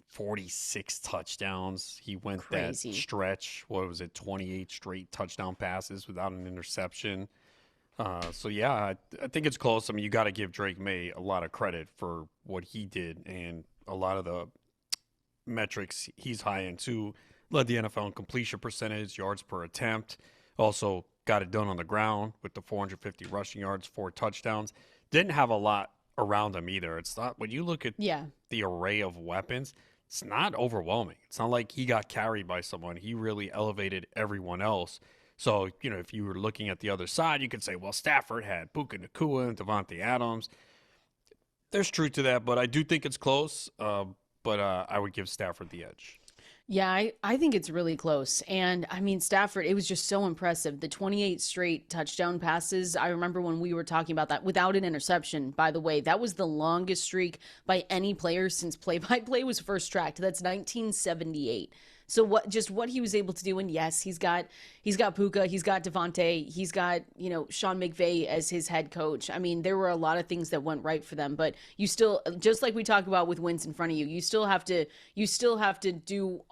Speaker 2: 46 touchdowns. He went
Speaker 1: Crazy.
Speaker 2: that stretch, 28 straight touchdown passes without an interception. So yeah, I think it's close. I mean, you got to give Drake May a lot of credit for what he did, and a lot of the metrics he's high in too. Led the NFL in completion percentage, yards per attempt. Also got it done on the ground with the 450 rushing yards, 4 touchdowns. Didn't have a lot around him either. It's not when you look at
Speaker 1: Yeah.
Speaker 2: the array of weapons, it's not overwhelming. It's not like he got carried by someone. He really elevated everyone else. So, if you were looking at the other side, you could say, well, Stafford had Puka Nacua and Devontae Adams. There's truth to that, but I do think it's close. But I would give Stafford the edge.
Speaker 1: Yeah, I think it's really close. And I mean, Stafford, it was just so impressive. The 28 straight touchdown passes. I remember when we were talking about that without an interception, by the way. That was the longest streak by any player since play-by-play was first tracked. That's 1978. So what he was able to do, and yes, he's got Puka, he's got Devontae, he's got, Sean McVay as his head coach. I mean, there were a lot of things that went right for them, but you still, just like we talk about with wins in front of you, you still have to do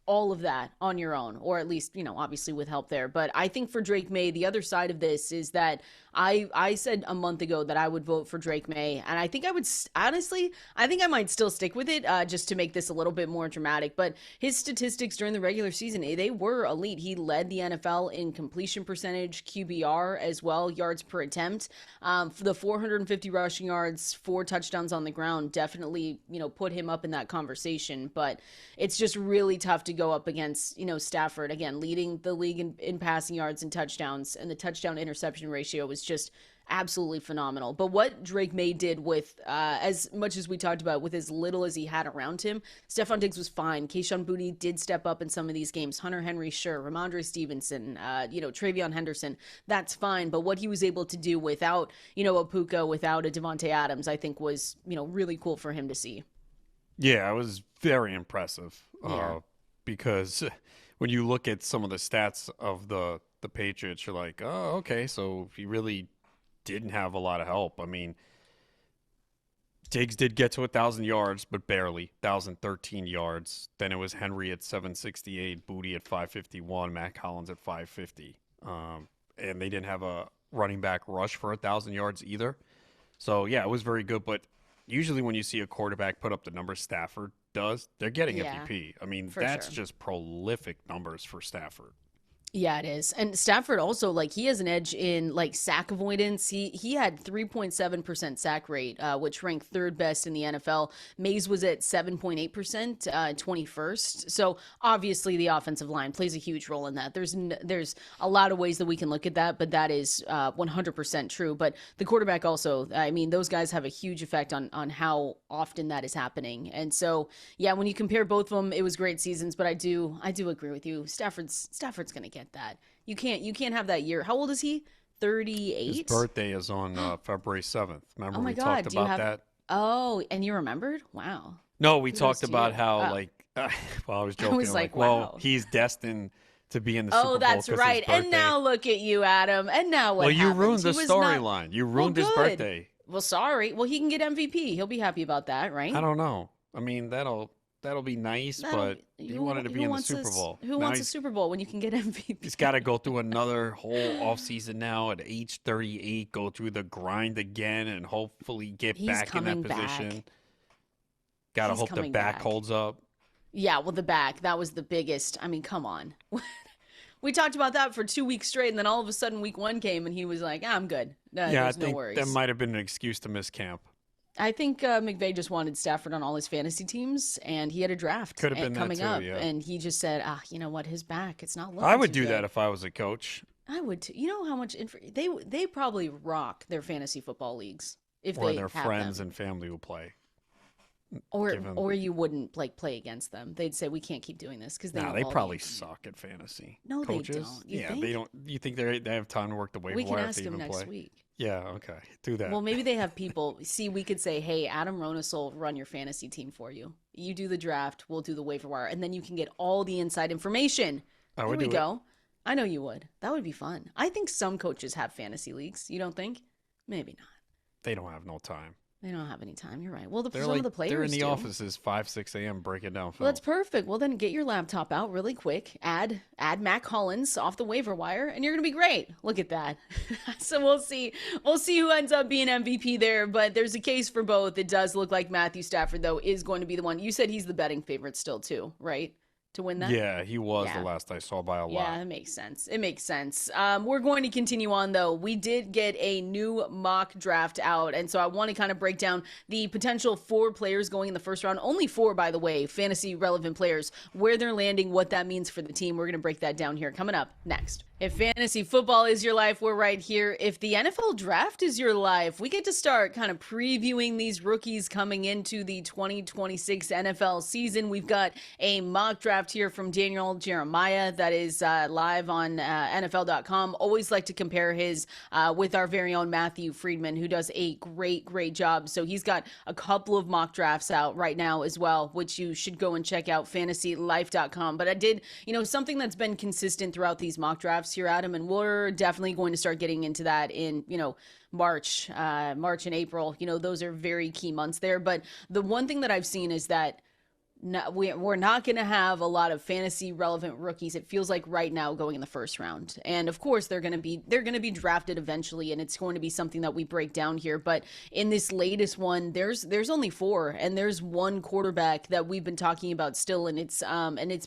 Speaker 1: all of that on your own, or at least, obviously with help there. But I think for Drake May, the other side of this is that I said a month ago that I would vote for Drake May, and I think I would honestly, I think I might still stick with it just to make this a little bit more dramatic. But his statistics during the regular season, they were elite. He led the NFL in completion percentage, QBR as well, yards per attempt. For the 450 rushing yards, 4 touchdowns on the ground, definitely put him up in that conversation. But it's just really tough to go up against Stafford, again leading the league in passing yards and touchdowns, and the touchdown interception ratio was just absolutely phenomenal. But what Drake May did with as much as we talked about, with as little as he had around him, Stephon Diggs was fine. Kayshon Boutte did step up in some of these games. Hunter Henry, sure. Ramondre Stevenson, Travion Henderson, that's fine. But what he was able to do without a Puka, without a Devontae Adams, I think was really cool for him to see.
Speaker 2: Yeah, it was very impressive.
Speaker 1: Yeah.
Speaker 2: Because when you look at some of the stats of the Patriots, you're like, oh, okay, so he really didn't have a lot of help. I mean, Diggs did get to 1,000 yards, but barely, 1,013 yards. Then it was Henry at 768, Boutte at 551, Matt Collins at 550. And they didn't have a running back rush for 1,000 yards either. So, yeah, it was very good. But usually when you see a quarterback put up the numbers Stafford does, they're getting MVP. I mean, that's
Speaker 1: sure.
Speaker 2: just prolific numbers for Stafford.
Speaker 1: Yeah, it is. And Stafford also, he has an edge in sack avoidance. He had 3.7% sack rate, which ranked third best in the NFL. Maye's was at 7.8%, 21st. So obviously the offensive line plays a huge role in that. There's a lot of ways that we can look at that, but that is 100% true. But the quarterback also, I mean, those guys have a huge effect on how often that is happening. And so, yeah, when you compare both of them, it was great seasons, but I do agree with you. Stafford's going to get that. You can't have that year. How old is he? 38?
Speaker 2: His birthday is on February 7th. Remember
Speaker 1: Oh my
Speaker 2: we
Speaker 1: God.
Speaker 2: talked about that?
Speaker 1: Oh, and you remembered? Wow.
Speaker 2: No, we
Speaker 1: Kudos
Speaker 2: talked
Speaker 1: to
Speaker 2: about
Speaker 1: you.
Speaker 2: how,
Speaker 1: Oh.
Speaker 2: well, I was joking.
Speaker 1: was like,
Speaker 2: well,
Speaker 1: wow.
Speaker 2: he's destined to be in the Super
Speaker 1: Oh,
Speaker 2: Bowl
Speaker 1: that's
Speaker 2: 'cause
Speaker 1: right.
Speaker 2: his birthday.
Speaker 1: And now look at you, Adam. And now what
Speaker 2: Well, you
Speaker 1: happens?
Speaker 2: ruined the
Speaker 1: He was not-
Speaker 2: storyline. You
Speaker 1: Well,
Speaker 2: ruined his
Speaker 1: good.
Speaker 2: birthday.
Speaker 1: Well, sorry. Well, he can get MVP. He'll be happy about that, right?
Speaker 2: I don't know. I mean, that'll be nice, but he wanted to be in the Super Bowl.
Speaker 1: Who
Speaker 2: Now
Speaker 1: wants a Super Bowl when you can get MVP?
Speaker 2: He's got to go through another whole offseason now at age 38, go through the grind again, and hopefully get
Speaker 1: He's
Speaker 2: back in that
Speaker 1: coming back.
Speaker 2: position. Got to
Speaker 1: He's
Speaker 2: hope the
Speaker 1: coming
Speaker 2: back
Speaker 1: back.
Speaker 2: holds up.
Speaker 1: Yeah, well, the back, that was the biggest. I mean, come on. We talked about that for 2 weeks straight, and then all of a sudden week 1 came, and he was like, I'm good.
Speaker 2: Yeah, I
Speaker 1: There's no
Speaker 2: think
Speaker 1: worries.
Speaker 2: that might have been an excuse to miss camp.
Speaker 1: I think McVay just wanted Stafford on all his fantasy teams, and he had a draft
Speaker 2: Could have been that
Speaker 1: coming
Speaker 2: too,
Speaker 1: up,
Speaker 2: yeah.
Speaker 1: and he just said, you know what, his back, it's not looking
Speaker 2: I would
Speaker 1: too
Speaker 2: do
Speaker 1: good.
Speaker 2: that if I was a coach.
Speaker 1: I would too. You know how much they probably rock their fantasy football leagues if
Speaker 2: Or
Speaker 1: they
Speaker 2: their
Speaker 1: have
Speaker 2: friends
Speaker 1: them.
Speaker 2: and family will play.
Speaker 1: Or you wouldn't play against them. They'd say we can't keep doing this because they
Speaker 2: Nah,
Speaker 1: know
Speaker 2: they
Speaker 1: all the
Speaker 2: probably
Speaker 1: information.
Speaker 2: suck at fantasy.
Speaker 1: No,
Speaker 2: Coaches?
Speaker 1: they don't. You
Speaker 2: yeah,
Speaker 1: think?
Speaker 2: they don't. You think they have time to work the waiver
Speaker 1: We can
Speaker 2: wire
Speaker 1: ask
Speaker 2: to
Speaker 1: them
Speaker 2: even
Speaker 1: next
Speaker 2: play?
Speaker 1: week.
Speaker 2: Yeah, okay, do that.
Speaker 1: Well, maybe they have people. See, we could say, hey, Adam Ronis will run your fantasy team for you. You do the draft, we'll do the waiver wire, and then you can get all the inside information.
Speaker 2: I
Speaker 1: There
Speaker 2: would
Speaker 1: we
Speaker 2: do
Speaker 1: go. I know you would. That would be fun. I think some coaches have fantasy leagues. You don't think? Maybe not.
Speaker 2: They don't have no time.
Speaker 1: They don't have any time. You're right. Well,
Speaker 2: They're
Speaker 1: some of
Speaker 2: like
Speaker 1: the players
Speaker 2: they're in the
Speaker 1: do.
Speaker 2: offices 5, 6 a.m. breaking down
Speaker 1: Well,
Speaker 2: film.
Speaker 1: that's perfect. Well, then get your laptop out really quick. Add Mac Hollins off the waiver wire, and you're gonna be great. Look at that. So we'll see. We'll see who ends up being MVP there. But there's a case for both. It does look like Matthew Stafford though is going to be the one. You said he's the betting favorite still too, right? To win that.
Speaker 2: Yeah, he was the
Speaker 1: Yeah.
Speaker 2: last I saw by a
Speaker 1: Yeah,
Speaker 2: lot.
Speaker 1: it makes sense. It makes sense. We're going to continue on, though. We did get a new mock draft out, and so I want to kind of break down the potential 4 players going in the first round. Only 4, by the way, fantasy relevant players, where they're landing, what that means for the team. We're going to break that down here coming up next. If fantasy football is your life, we're right here. If the NFL draft is your life, we get to start kind of previewing these rookies coming into the 2026 NFL season. We've got a mock draft here from Daniel Jeremiah that is live on NFL.com. Always like to compare his with our very own Matthew Friedman, who does a great job. So he's got a couple of mock drafts out right now as well, which you should go and check out, fantasylife.com. But I did, something that's been consistent throughout these mock drafts here, Adam, and we're definitely going to start getting into that in, March and April. Those are very key months there. But the one thing that I've seen is that we're not going to have a lot of fantasy relevant rookies. It feels like right now going in the first round, and of course they're going to be drafted eventually, and it's going to be something that we break down here. But in this latest one, there's only 4, and there's one quarterback that we've been talking about still, and it's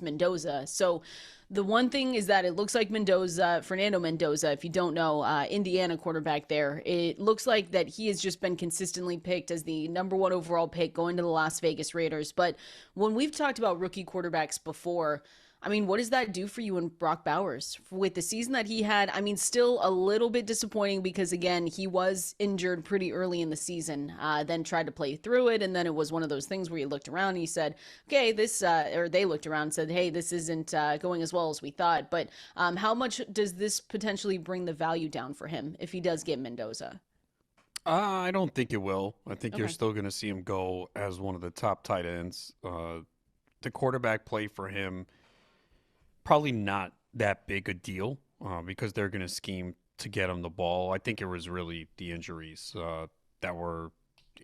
Speaker 1: Mendoza. So the one thing is that it looks like Fernando Mendoza, if you don't know, Indiana quarterback there, it looks like that he has just been consistently picked as the number 1 overall pick going to the Las Vegas Raiders. But when we've talked about rookie quarterbacks before, I mean, what does that do for you in Brock Bowers? With the season that he had, I mean, still a little bit disappointing because, again, he was injured pretty early in the season, then tried to play through it, and then it was one of those things where you looked around and you said, okay, or they looked around and said, hey, this isn't going as well as we thought. But how much does this potentially bring the value down for him if he does get Mendoza?
Speaker 2: I don't think it will. I think you're
Speaker 1: Okay.
Speaker 2: still going to see him go as one of the top tight ends. The quarterback play for him, probably not that big a deal because they're going to scheme to get him the ball. I think it was really the injuries that were,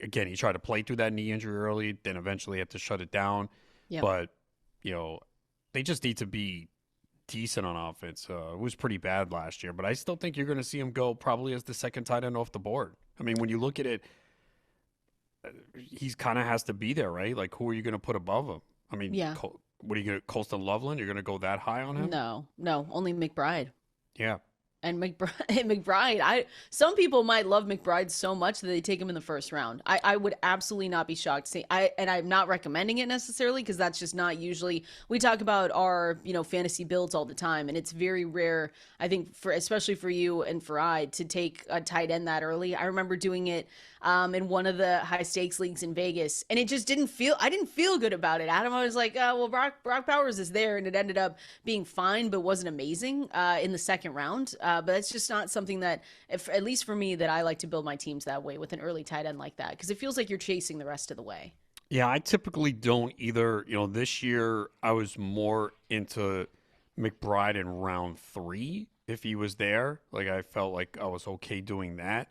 Speaker 2: again, he tried to play through that knee injury early, then eventually had to shut it down.
Speaker 1: Yeah.
Speaker 2: But, they just need to be decent on offense. It was pretty bad last year, but I still think you're going to see him go probably as the second tight end off the board. I mean, when you look at it, he's kind of has to be there, right? Like, who are you going to put above him? I mean,
Speaker 1: Yeah.
Speaker 2: what are you going to, Colston Loveland? You're going to go that high on him?
Speaker 1: No, only McBride.
Speaker 2: Yeah.
Speaker 1: And McBride, some people might love McBride so much that they take him in the first round. I would absolutely not be shocked to see. And I'm not recommending it necessarily because that's just not usually. We talk about our fantasy builds all the time, and it's very rare. I think especially for you and for to take a tight end that early. I remember doing it in one of the high stakes leagues in Vegas, and it just I didn't feel good about it. Adam, I was like, well, Brock Bowers is there, and it ended up being fine, but wasn't amazing in the second round. But that's just not something that, at least for me, that I like to build my teams that way with an early tight end like that because it feels like you're chasing the rest of the way.
Speaker 2: Yeah, I typically don't either. This year I was more into McBride in round 3 if he was there. Like I felt like I was okay doing that.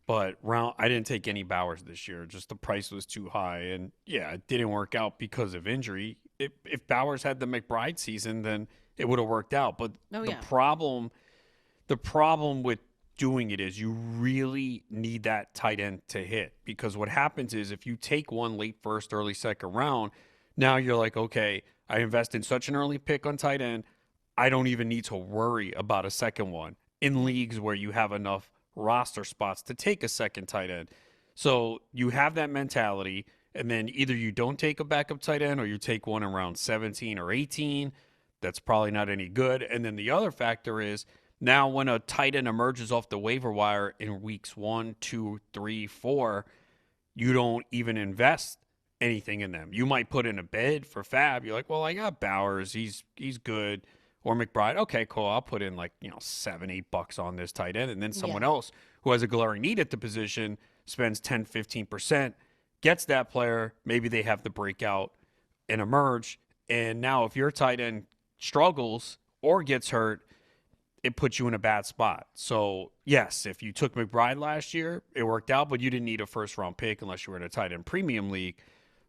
Speaker 2: But I didn't take any Bowers this year. Just the price was too high, and yeah, it didn't work out because of injury. If Bowers had the McBride season, then it would have worked out. But the problem with doing it is you really need that tight end to hit because what happens is if you take one late first, early second round, now you're like, okay, I invest in such an early pick on tight end, I don't even need to worry about a second one in leagues where you have enough roster spots to take a second tight end. So you have that mentality, and then either you don't take a backup tight end or you take one in round 17 or 18. That's probably not any good. And then the other factor is now when a tight end emerges off the waiver wire in weeks 1, 2, 3, 4, you don't even invest anything in them. You might put in a bid for Fab. You're like, well, I got Bowers. He's good. Or McBride, okay, cool. I'll put in like, $7-8 on this tight end. And then someone else who has a glaring need at the position spends 10-15%, gets that player. Maybe they have the breakout and emerge. And now if your tight end struggles or gets hurt, it puts you in a bad spot. So, yes, if you took McBride last year, it worked out, but you didn't need a first-round pick unless you were in a tight end premium league.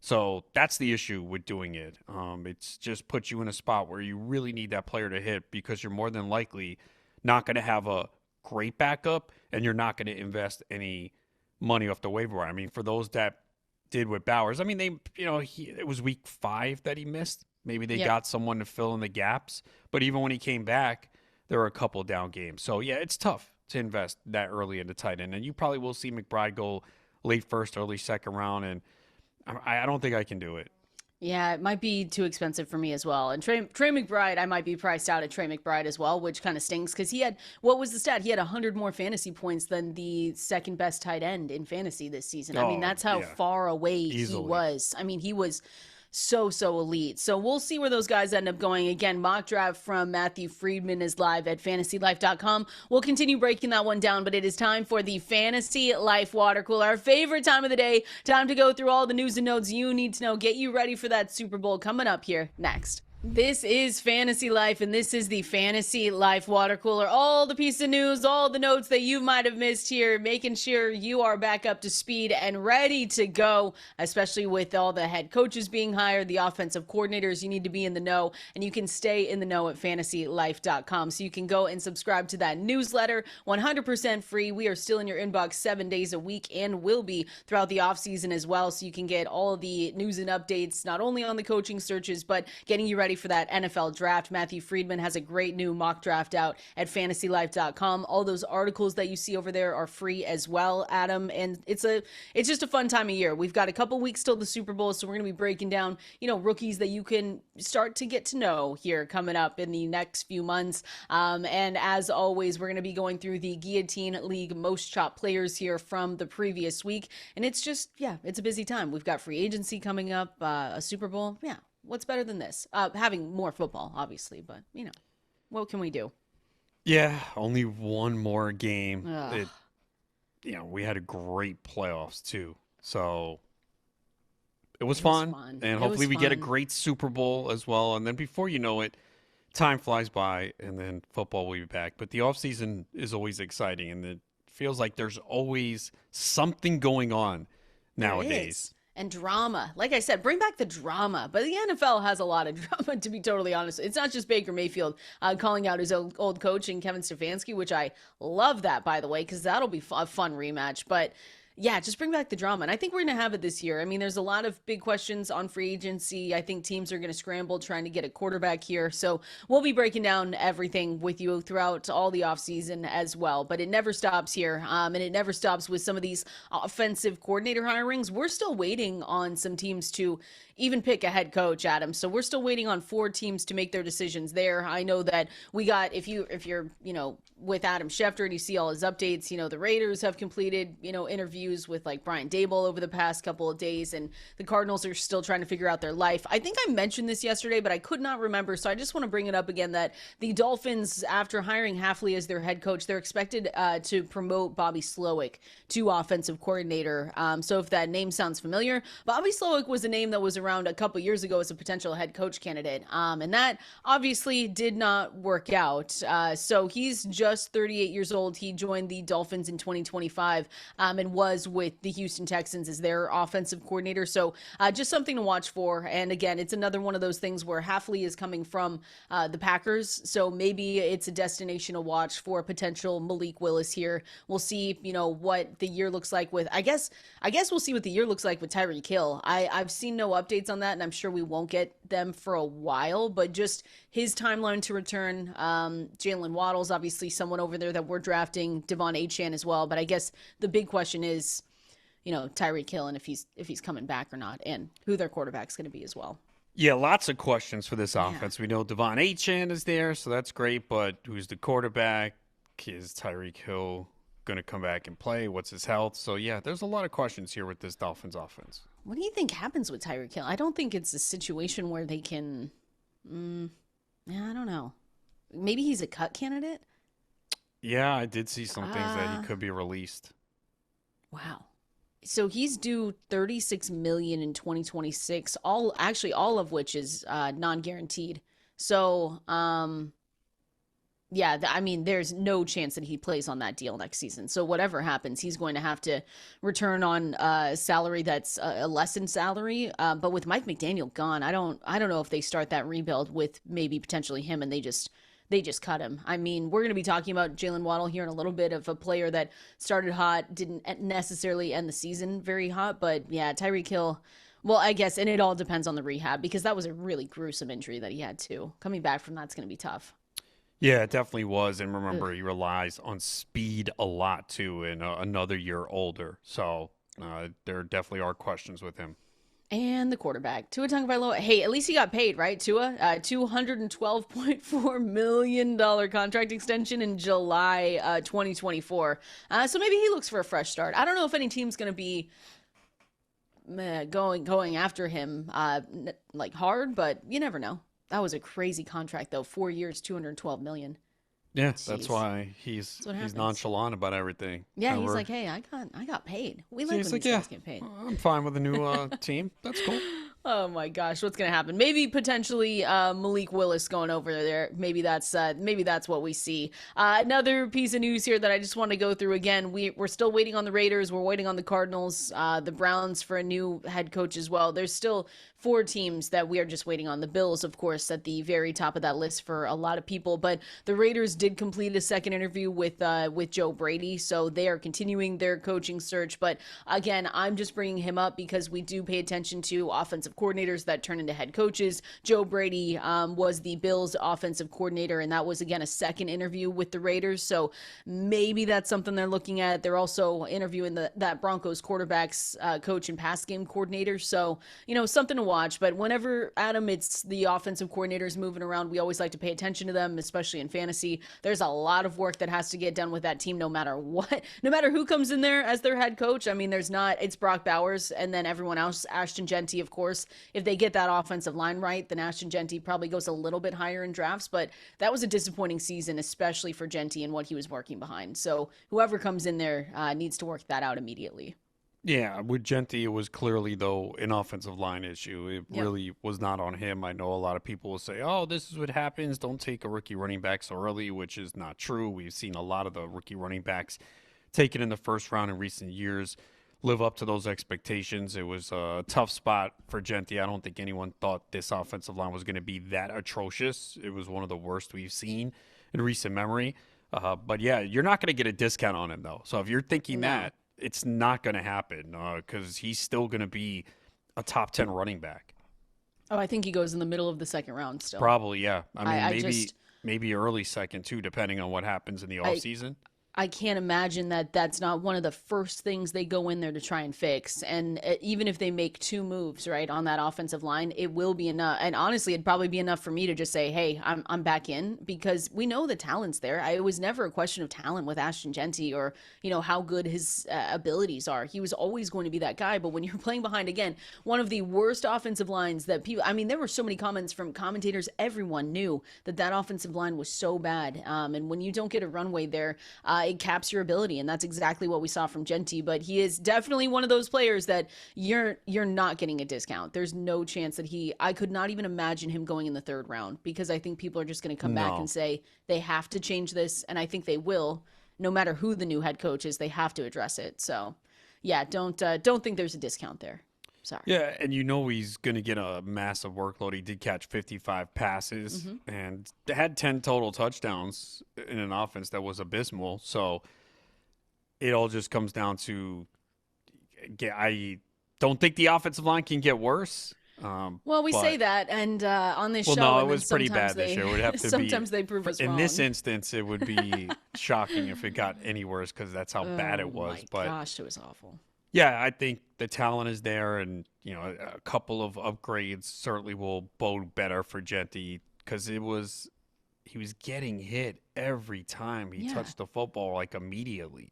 Speaker 2: So that's the issue with doing it. It's just puts you in a spot where you really need that player to hit because you're more than likely not going to have a great backup and you're not going to invest any money off the waiver wire. I mean, for those that did with Bowers, I mean, it was week 5 that he missed. Maybe they got someone to fill in the gaps. But even when he came back, there were a couple down games. So, yeah, it's tough to invest that early into tight end. And you probably will see McBride go late first, early second round. And I don't think I can do it.
Speaker 1: Yeah, it might be too expensive for me as well. And Trey McBride, I might be priced out at Trey McBride as well, which kind of stings because he had, what was the stat? He had 100 more fantasy points than the second best tight end in fantasy this season. I mean, that's how far away Easily. He was. I mean, he was so elite. So we'll see where those guys end up going. Again, mock draft from Matthew Friedman is live at fantasylife.com. We'll continue breaking that one down, but it is time for the Fantasy Life Water Cooler, our favorite time of the day. Time to go through all the news and notes you need to know. Get you ready for that Super Bowl coming up here next. This is Fantasy Life, and this is the Fantasy Life Water Cooler. All the piece of news, all the notes that you might have missed here, making sure you are back up to speed and ready to go, especially with all the head coaches being hired, the offensive coordinators. You need to be in the know, and you can stay in the know at fantasylife.com. So you can go and subscribe to that newsletter, 100% free. We are still in your inbox 7 days a week and will be throughout the offseason as well. So you can get all of the news and updates, not only on the coaching searches, but getting you ready for that NFL draft. Matthew Friedman has a great new mock draft out at fantasylife.com. All those articles that you see over there are free as well, Adam. And it's just a fun time of year. We've got a couple weeks till the Super Bowl, so we're going to be breaking down, rookies that you can start to get to know here coming up in the next few months. And as always, we're going to be going through the Guillotine League most chopped players here from the previous week. And it's just, it's a busy time. We've got free agency coming up, a Super Bowl. Yeah. What's better than this? Having more football, obviously, but, what can we do?
Speaker 2: Yeah, only one more game. We had a great playoffs, too. So it was fun. And hopefully we get a great Super Bowl as well. And then before you know it, time flies by, and then football will be back. But the offseason is always exciting, and it feels like there's always something going on nowadays.
Speaker 1: And drama. Like I said, bring back the drama. But the NFL has a lot of drama, to be totally honest. It's not just Baker Mayfield calling out his old coach and Kevin Stefanski, which I love that, by the way, because that'll be a fun rematch. But yeah, just bring back the drama. And I think we're going to have it this year. I mean, there's a lot of big questions on free agency. I think teams are going to scramble trying to get a quarterback here. So we'll be breaking down everything with you throughout all the offseason as well. But it never stops here. And it never stops with some of these offensive coordinator hirings. We're still waiting on some teams to even pick a head coach, Adam. So we're still waiting on 4 teams to make their decisions there. I know that we got, if you're, with Adam Schefter and you see all his updates, the Raiders have completed, interviews with like Brian Daboll over the past couple of days, and the Cardinals are still trying to figure out their life. I think I mentioned this yesterday, but I could not remember. So I just want to bring it up again that the Dolphins, after hiring Hafley as their head coach, they're expected to promote Bobby Slowick to offensive coordinator. So if that name sounds familiar, Bobby Slowick was a name that was around a couple years ago as a potential head coach candidate. And that obviously did not work out. So he's just 38 years old. He joined the Dolphins in 2025 and was with the Houston Texans as their offensive coordinator. So just something to watch for. And again, it's another one of those things where Hafley is coming from the Packers. So maybe it's a destination to watch for potential Malik Willis here. We'll see, what the year looks like with, I guess we'll see what the year looks like with Tyreek Hill. I've seen no updates on that, and I'm sure we won't get them for a while, but just his timeline to return. Jalen Waddle's obviously someone over there that we're drafting, Devon Achane as well. But I guess the big question is, Tyreek Hill and if he's coming back or not, and who their quarterback's going to be as well.
Speaker 2: Yeah, lots of questions for this offense. We know Devon Achane is there, so that's great. But who's the quarterback? Is Tyreek Hill going to come back and play? What's his health? So yeah, there's a lot of questions here with this Dolphins offense.
Speaker 1: What do you think happens with Tyreek Hill? I don't think it's a situation where they can. I don't know. Maybe he's a cut candidate.
Speaker 2: Yeah, I did see some things that he could be released.
Speaker 1: Wow. So he's due $36 million in 2026. All of which is non-guaranteed. So Yeah, I mean, there's no chance that he plays on that deal next season. So whatever happens, he's going to have to return on salary that's a lessened salary. But with Mike McDaniel gone, I don't know if they start that rebuild with maybe potentially him and they just cut him. I mean, we're going to be talking about Jalen Waddle here in a little bit, of a player that started hot, didn't necessarily end the season very hot, but yeah, Tyreek Hill. Well, I guess, and it all depends on the rehab, because that was a really gruesome injury that he had too. Coming back from that's going to be tough.
Speaker 2: Yeah, it definitely was. And remember,
Speaker 1: Ugh.
Speaker 2: he relies on speed a lot too, and another year older. So there definitely are questions with him.
Speaker 1: And the quarterback, Tua Tagovailoa. Hey, at least he got paid, right? Tua, $212.4 million contract extension in July 2024. So maybe he looks for a fresh start. I don't know if any team's going to be going after him like hard, but you never know. That was a crazy contract though. 4 years, 212 million.
Speaker 2: Yeah, that's
Speaker 1: Jeez.
Speaker 2: why
Speaker 1: That's what
Speaker 2: he's
Speaker 1: happens.
Speaker 2: nonchalant about everything.
Speaker 1: Yeah, he's
Speaker 2: Remember?
Speaker 1: like, hey, I got paid. We
Speaker 2: So
Speaker 1: like
Speaker 2: he's
Speaker 1: when
Speaker 2: like,
Speaker 1: these
Speaker 2: yeah,
Speaker 1: guys get paid.
Speaker 2: I'm fine with the new team. That's cool.
Speaker 1: Oh my gosh, what's gonna happen? Maybe potentially Malik Willis going over there. Maybe that's what we see. Another piece of news here that I just want to go through again. We're still waiting on the Raiders. We're waiting on the Cardinals, the Browns for a new head coach as well. There's still four teams that we are just waiting on. The Bills, of course, at the very top of that list for a lot of people. But the Raiders did complete a second interview with Joe Brady, so they are continuing their coaching search. But again, I'm just bringing him up because we do pay attention to offensive coordinators that turn into head coaches. Joe Brady was the Bills offensive coordinator, and that was again a second interview with the Raiders. So maybe that's something they're looking at. They're also interviewing that Broncos quarterbacks coach and pass game coordinator. So something to watch. But whenever, Adam, it's the offensive coordinators moving around, we always like to pay attention to them, especially in fantasy. There's a lot of work that has to get done with that team, no matter what, no matter who comes in there as their head coach. I mean, it's Brock Bowers and then everyone else. Ashton Genty, of course. If they get that offensive line right, then Ashton Genty probably goes a little bit higher in drafts. But that was a disappointing season, especially for Genty and what he was working behind. So whoever comes in there needs to work that out immediately.
Speaker 2: Yeah, with Genti, it was clearly, though, an offensive line issue. It
Speaker 1: Yep.
Speaker 2: really was not on him. I know a lot of people will say, oh, this is what happens. Don't take a rookie running back so early, which is not true. We've seen a lot of the rookie running backs taken in the first round in recent years live up to those expectations. It was a tough spot for Genti. I don't think anyone thought this offensive line was going to be that atrocious. It was one of the worst we've seen in recent memory. But yeah, you're not going to get a discount on him, though. So if you're thinking
Speaker 1: No.
Speaker 2: that, it's not going to happen because he's still going to be a top 10 running back.
Speaker 1: Oh, I think he goes in the middle of the second round still.
Speaker 2: Probably, yeah. I mean,
Speaker 1: I
Speaker 2: maybe
Speaker 1: just
Speaker 2: maybe early second, too, depending on what happens in the
Speaker 1: I
Speaker 2: offseason.
Speaker 1: I can't imagine that that's not one of the first things they go in there to try and fix. And even if they make two moves, right, on that offensive line, it will be enough. And honestly, it'd probably be enough for me to just say, hey, I'm back in, because we know the talent's there. It was never a question of talent with Ashton Genty or, how good his abilities are. He was always going to be that guy. But when you're playing behind, again, one of the worst offensive lines that people, I mean, there were so many comments from commentators. Everyone knew that offensive line was so bad. And when you don't get a runway there, it caps your ability, and that's exactly what we saw from Genty. But he is definitely one of those players that you're not getting a discount. There's no chance that I could not even imagine him going in the third round, because I think people are just going to come back and
Speaker 2: No.
Speaker 1: say they have to change this, and I think they will. No matter who the new head coach is, they have to address it. So, yeah, don't think there's a discount there. Sorry.
Speaker 2: Yeah, and he's going to get a massive workload. He did catch 55 passes and had 10 total touchdowns in an offense that was abysmal. So it all just comes down to I don't think the offensive line can get worse.
Speaker 1: Well, we say
Speaker 2: But
Speaker 1: that, and on this
Speaker 2: well,
Speaker 1: show,
Speaker 2: no, it
Speaker 1: and then
Speaker 2: was pretty
Speaker 1: sometimes
Speaker 2: bad this
Speaker 1: they
Speaker 2: year. It would have to be
Speaker 1: sometimes they prove us
Speaker 2: in
Speaker 1: wrong.
Speaker 2: this instance. It would be shocking if it got any worse because that's how bad
Speaker 1: Oh
Speaker 2: it was.
Speaker 1: my
Speaker 2: But
Speaker 1: gosh, it was awful.
Speaker 2: yeah, I think the talent is there, and a couple of upgrades certainly will bode better for Genty because he was getting hit every time he
Speaker 1: Yeah.
Speaker 2: touched the football, like immediately.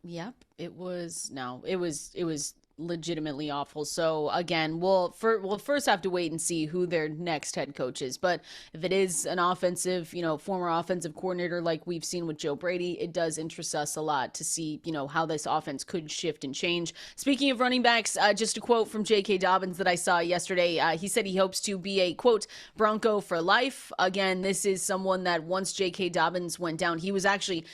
Speaker 1: Yep, it was no, it was legitimately awful. So again, we'll first have to wait and see who their next head coach is. But if it is an offensive, former offensive coordinator like we've seen with Joe Brady, it does interest us a lot to see, how this offense could shift and change. Speaking of running backs, just a quote from J.K. Dobbins that I saw yesterday. He said he hopes to be a, quote, Bronco for life. Again, this is someone that once J.K. Dobbins went down, he was actually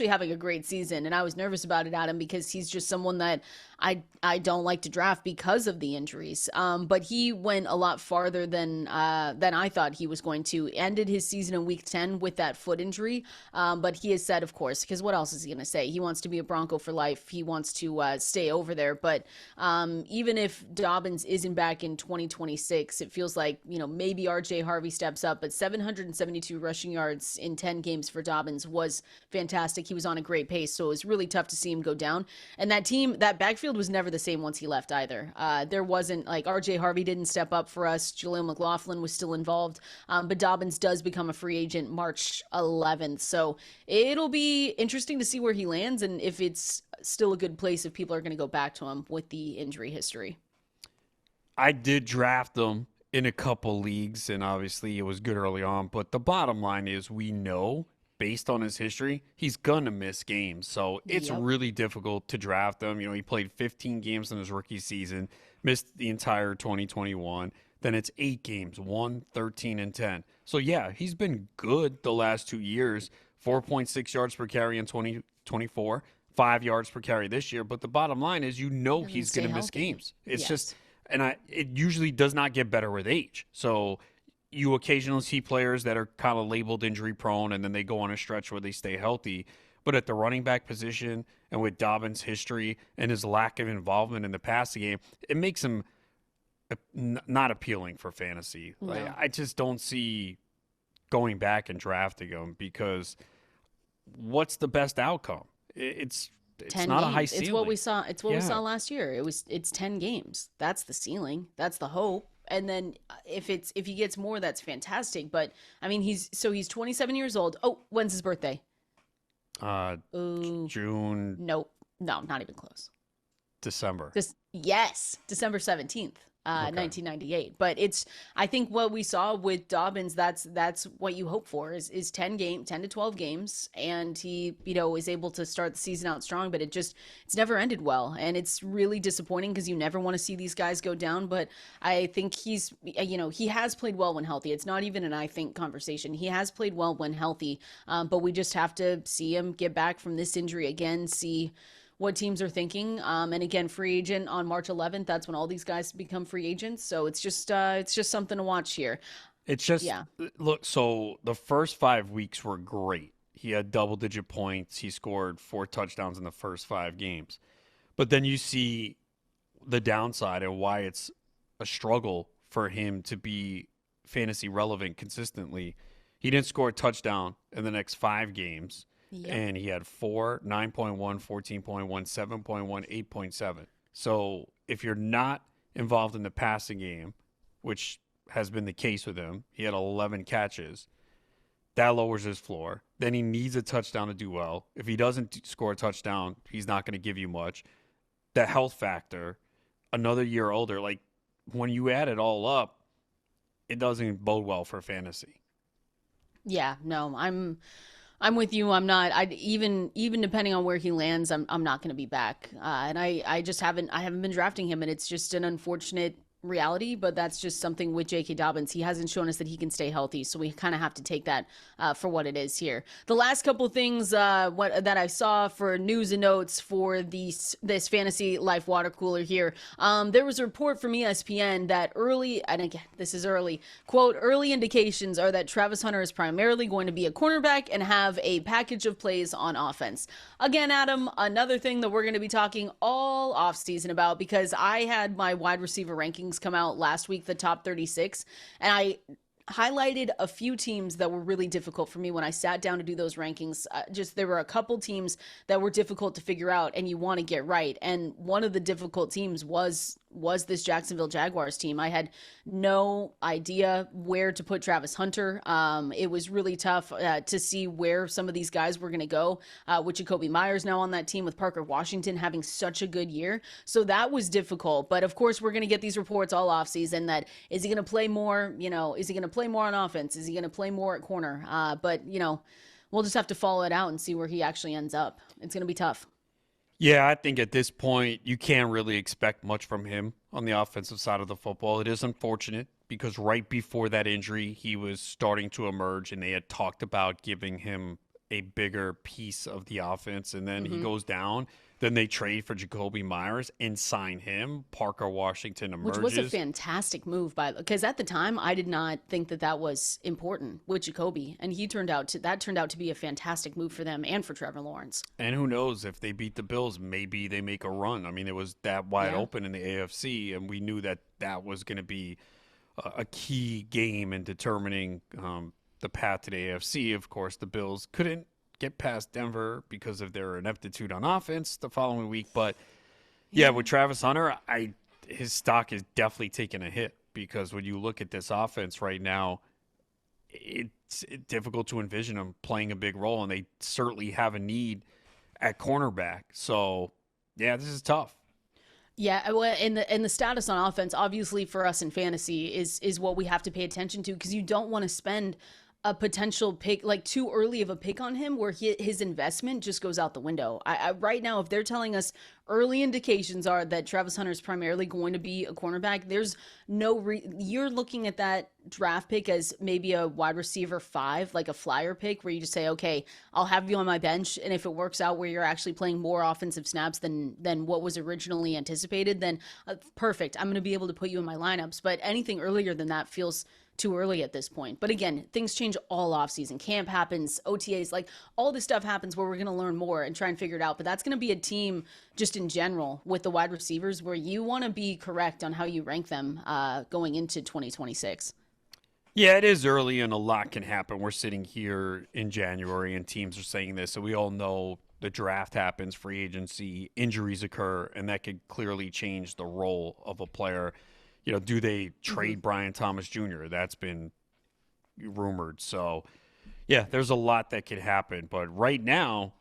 Speaker 1: having a great season, and I was nervous about it, Adam, because he's just someone that I don't like to draft because of the injuries. But he went a lot farther than I thought he was going to. Ended his season in week 10 with that foot injury. But he has said, of course, because what else is he going to say? He wants to be a Bronco for life. He wants to stay over there. But even if Dobbins isn't back in 2026, it feels like, maybe RJ Harvey steps up. But 772 rushing yards in 10 games for Dobbins was fantastic. He was on a great pace. So it was really tough to see him go down. And that backfield was never the same once he left either. There wasn't, like, RJ Harvey didn't step up for us. Jaleel McLaughlin was still involved. But Dobbins does become a free agent March 11th. So it'll be interesting to see where he lands and if it's still a good place if people are going to go back to him with the injury history.
Speaker 2: I did draft him in a couple leagues, and obviously it was good early on. But the bottom line is we know, based on his history, he's going to miss games. So it's really difficult to draft him. He played 15 games in his rookie season, missed the entire 2021. Then it's 8 games, 1, 13, and 10. So, yeah, he's been good the last 2 years, 4.6 yards per carry in 2024, 5 yards per carry this year. But the bottom line is he's going to miss games. It's just – and it usually does not get better with age. So – you occasionally see players that are kind of labeled injury prone and then they go on a stretch where they stay healthy. But at the running back position and with Dobbins' history and his lack of involvement in the passing game, it makes him not appealing for fantasy. No. Like, I just don't see going back and drafting him because what's the best outcome? It's not a high ceiling.
Speaker 1: It's what we saw. It's what we saw last year. It's 10 games. That's the ceiling. That's the hope. And then if he gets more, that's fantastic. But I mean, he's 27 years old. Oh, when's his birthday?
Speaker 2: June.
Speaker 1: Nope. No, not even close.
Speaker 2: December.
Speaker 1: December 17th. 1998. But I think what we saw with Dobbins, that's what you hope for is 10 to 12 games. And he, is able to start the season out strong, but it's never ended well. And it's really disappointing because you never want to see these guys go down. But I think he has played well when healthy. It's not even an I think conversation. He has played well when healthy. But we just have to see him get back from this injury again, see what teams are thinking. And again, free agent on March 11th. That's when all these guys become free agents. So it's just something to watch here.
Speaker 2: Look, so the first 5 weeks were great. He had double-digit points. He scored 4 touchdowns in the first 5 games. But then you see the downside and why it's a struggle for him to be fantasy relevant consistently. He didn't score a touchdown in the next 5 games. Yep. And he had 4, 9.1, 14.1, 7.1, 8.7. So if you're not involved in the passing game, which has been the case with him, he had 11 catches. That lowers his floor. Then he needs a touchdown to do well. If he doesn't score a touchdown, he's not going to give you much. The health factor, another year older, like when you add it all up, it doesn't bode well for fantasy.
Speaker 1: Yeah, no, I'm with you. I'm not. Even depending on where he lands, I'm not going to be back. And I just haven't been drafting him, and it's just an unfortunate reality. But that's just something with J.K. Dobbins. He hasn't shown us that he can stay healthy, so we kind of have to take that for what it is here. The last couple things that I saw for news and notes for this fantasy life water cooler here. There was a report from ESPN that early, and again, this is early, quote, early indications are that Travis Hunter is primarily going to be a cornerback and have a package of plays on offense. Again, Adam, another thing that we're going to be talking all offseason about, because I had my wide receiver rankings come out last week, the top 36, and I highlighted a few teams that were really difficult for me when I sat down to do those rankings. There were a couple teams that were difficult to figure out and you want to get right. And one of the difficult teams was was this Jacksonville Jaguars team. I had no idea where to put Travis Hunter. It was really tough to see where some of these guys were going to go, with Jacoby Myers now on that team, with Parker Washington having such a good year. So that was difficult. But of course, we're going to get these reports all offseason that is he going to play more? Is he going to play more on offense? Is he going to play more at corner? But we'll just have to follow it out and see where he actually ends up. It's going to be tough.
Speaker 2: Yeah, I think at this point, you can't really expect much from him on the offensive side of the football. It is unfortunate because right before that injury, he was starting to emerge, and they had talked about giving him a bigger piece of the offense, and then he goes down. Then they trade for Jacoby Myers and sign him. Parker Washington emerges.
Speaker 1: Which was a fantastic move because at the time I did not think that was important with Jacoby, and that turned out to be a fantastic move for them and for Trevor Lawrence.
Speaker 2: And who knows, if they beat the Bills, maybe they make a run. I mean, it was that wide open in the AFC, and we knew that was going to be a key game in determining the path to the AFC. Of course, the Bills couldn't get past Denver because of their ineptitude on offense the following week. But yeah, with Travis Hunter, his stock is definitely taking a hit because when you look at this offense right now, it's difficult to envision him playing a big role, and they certainly have a need at cornerback. So yeah, this is tough.
Speaker 1: Yeah, well, and the status on offense, obviously for us in fantasy, is what we have to pay attention to, because you don't want to spend a potential pick, like too early of a pick on him where his investment just goes out the window. Right now, if they're telling us early indications are that Travis Hunter is primarily going to be a cornerback, there's you're looking at that draft pick as maybe a wide receiver 5, like a flyer pick where you just say, okay, I'll have you on my bench, and if it works out where you're actually playing more offensive snaps than what was originally anticipated, then perfect, I'm going to be able to put you in my lineups. But anything earlier than that feels too early at this point. But again, things change all offseason. Camp happens, OTAs, like all this stuff happens where we're going to learn more and try and figure it out. But that's going to be a team just in general with the wide receivers where you want to be correct on how you rank them going into 2026.
Speaker 2: Yeah, it is early and a lot can happen. We're sitting here in January and teams are saying this, so we all know the draft happens, free agency, injuries occur, and that could clearly change the role of a player. Do they trade Brian Thomas Jr.? That's been rumored. So, yeah, there's a lot that could happen. But right now,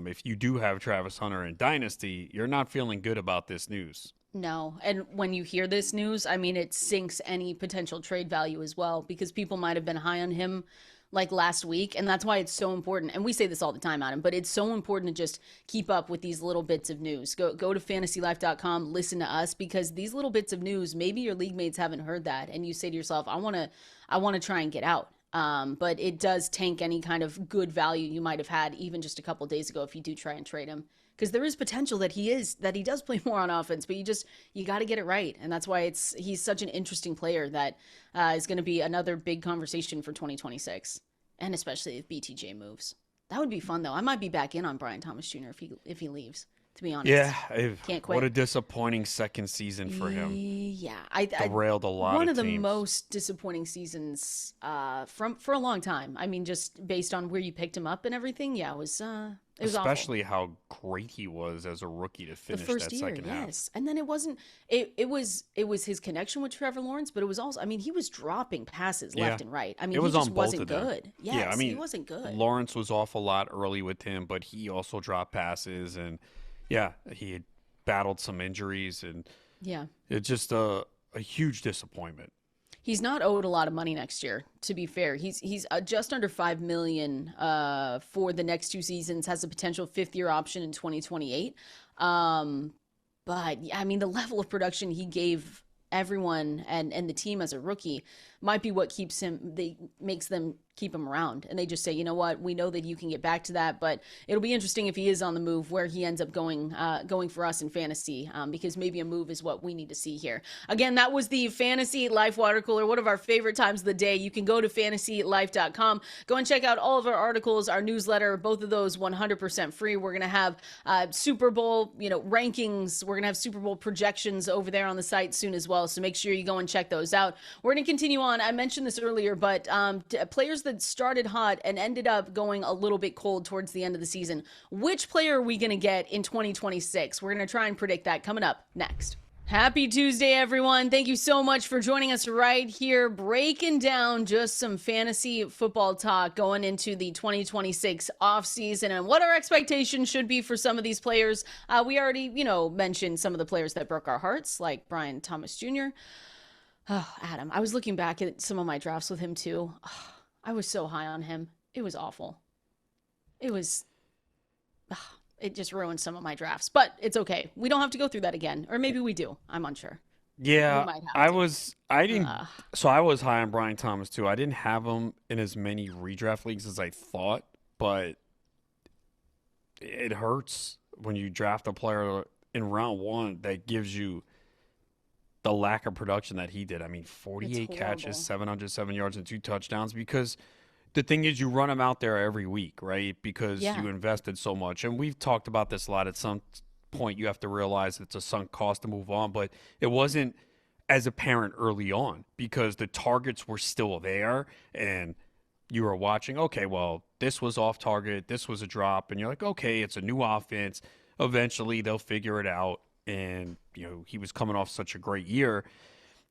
Speaker 2: if you do have Travis Hunter in Dynasty, you're not feeling good about this news.
Speaker 1: No. And when you hear this news, I mean, it sinks any potential trade value as well, because people might have been high on him like last week. And that's why it's so important. And we say this all the time, Adam, but it's so important to just keep up with these little bits of news. Go to fantasylife.com, listen to us, because these little bits of news, maybe your league mates haven't heard that. And you say to yourself, I want to try and get out. But it does tank any kind of good value you might have had even just a couple days ago if you do try and trade him. Because there is potential that he does play more on offense, but you got to get it right. And that's why he's such an interesting player that is going to be another big conversation for 2026. And especially if BTJ moves. That would be fun, though. I might be back in on Brian Thomas Jr. if he leaves, to be honest.
Speaker 2: Yeah.
Speaker 1: Can't quit.
Speaker 2: What a disappointing second season for him.
Speaker 1: Yeah.
Speaker 2: Derailed a lot of
Speaker 1: one of
Speaker 2: teams.
Speaker 1: the most disappointing seasons for a long time. I mean, just based on where you picked him up and everything, yeah, it was
Speaker 2: especially
Speaker 1: awful.
Speaker 2: How great he was as a rookie to finish
Speaker 1: the first
Speaker 2: that
Speaker 1: year,
Speaker 2: second half.
Speaker 1: yes. And then it was his connection with Trevor Lawrence, but it was also, I mean, he was dropping passes left and right. I mean, he just wasn't good. Yes,
Speaker 2: yeah, I mean,
Speaker 1: he wasn't good.
Speaker 2: Lawrence was off a lot early with him, but he also dropped passes, and yeah, he had battled some injuries, and
Speaker 1: yeah,
Speaker 2: it's just a huge disappointment.
Speaker 1: He's not owed a lot of money next year, to be fair. He's just under $5 million for the next 2 seasons, has a potential 5th-year option in 2028. But, I mean, the level of production he gave everyone and the team as a rookie might be what makes them keep him around. And they just say, you know what, we know that you can get back to that, but it'll be interesting if he is on the move where he ends up going for us in fantasy, because maybe a move is what we need to see here. Again, that was the Fantasy Life Water Cooler, one of our favorite times of the day. You can go to fantasylife.com, go and check out all of our articles, our newsletter, both of those 100% free. We're going to have Super Bowl, rankings. We're going to have Super Bowl projections over there on the site soon as well. So make sure you go and check those out. We're going to continue on. I mentioned this earlier, but players that started hot and ended up going a little bit cold towards the end of the season. Which player are we going to get in 2026? We're going to try and predict that coming up next. Happy Tuesday, everyone. Thank you so much for joining us right here, breaking down just some fantasy football talk going into the 2026 offseason and what our expectations should be for some of these players. We already, mentioned some of the players that broke our hearts, like Brian Thomas Jr. Oh, Adam, I was looking back at some of my drafts with him too. Oh, I was so high on him. It was awful. It was it just ruined some of my drafts, but it's okay. We don't have to go through that again, or maybe we do. I'm unsure. We
Speaker 2: Yeah,
Speaker 1: might have
Speaker 2: I
Speaker 1: to.
Speaker 2: was I didn't
Speaker 1: Uh,
Speaker 2: so I was high on Brian Thomas too. I didn't have him in as many redraft leagues as I thought, but it hurts when you draft a player in round 1 that gives you the lack of production that he did. I mean,
Speaker 1: it's
Speaker 2: 48 catches,
Speaker 1: horrible.
Speaker 2: 707 yards and 2 touchdowns because the thing is you run him out there every week, right? Because
Speaker 1: Yeah,
Speaker 2: you invested so much. And we've talked about this a lot. At some point you have to realize it's a sunk cost to move on, but it wasn't as apparent early on because the targets were still there and you were watching, okay, well, this was off target, this was a drop, and you're like, okay, it's a new offense. Eventually they'll figure it out. And, he was coming off such a great year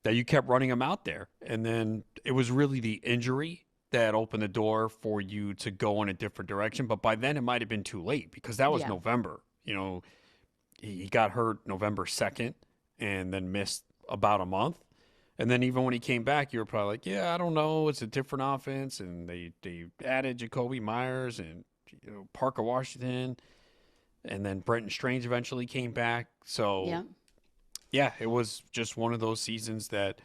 Speaker 2: that you kept running him out there. And then it was really the injury that opened the door for you to go in a different direction. But by then it might have been too late because that was
Speaker 1: yeah.
Speaker 2: November. He got hurt November 2nd and then missed about a month. And then even when he came back, you were probably like, yeah, I don't know. It's a different offense. And they added Jacoby Myers and Parker Washington. And then Brenton Strange eventually came back. So,
Speaker 1: Yeah.
Speaker 2: yeah, it was just one of those seasons that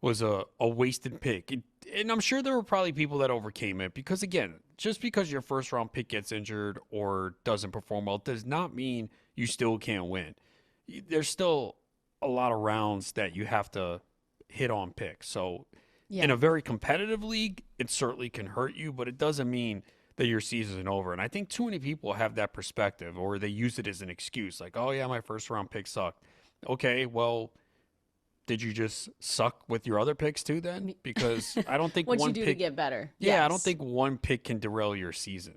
Speaker 2: was a wasted pick. And I'm sure there were probably people that overcame it because, again, just because your first round pick gets injured or doesn't perform well does not mean you still can't win. There's still a lot of rounds that you have to hit on picks. So, in
Speaker 1: Yeah.
Speaker 2: a very competitive league, it certainly can hurt you, but it doesn't mean that your season is over. And I think too many people have that perspective or they use it as an excuse like, oh, yeah, my first round pick sucked. Okay, well, did you just suck with your other picks too then? Because I don't think
Speaker 1: What'd you
Speaker 2: one
Speaker 1: do to
Speaker 2: pick,
Speaker 1: get better?
Speaker 2: yeah, I don't
Speaker 1: Yes.
Speaker 2: think one pick can derail your season.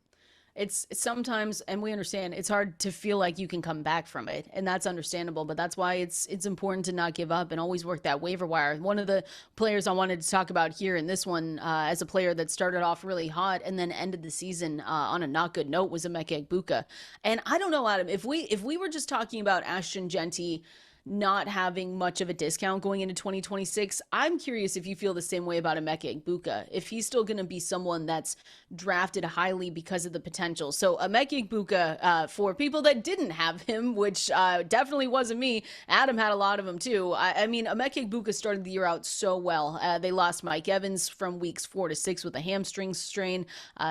Speaker 1: It's sometimes, and we understand, it's hard to feel like you can come back from it, and that's understandable. But that's why it's important to not give up and always work that waiver wire. One of the players I wanted to talk about here in this one, as a player that started off really hot and then ended the season on a not good note, was Emeka Egbuka. And I don't know, Adam, if we were just talking about Ashton Genty not having much of a discount going into 2026. I'm curious if you feel the same way about Emeka Egbuka, if he's still going to be someone that's drafted highly because of the potential. So Emeka Egbuka, for people that didn't have him, which definitely wasn't me, Adam had a lot of them too. I mean, Emeka Egbuka started the year out so well. They lost Mike Evans from weeks 4 to 6 with a hamstring strain.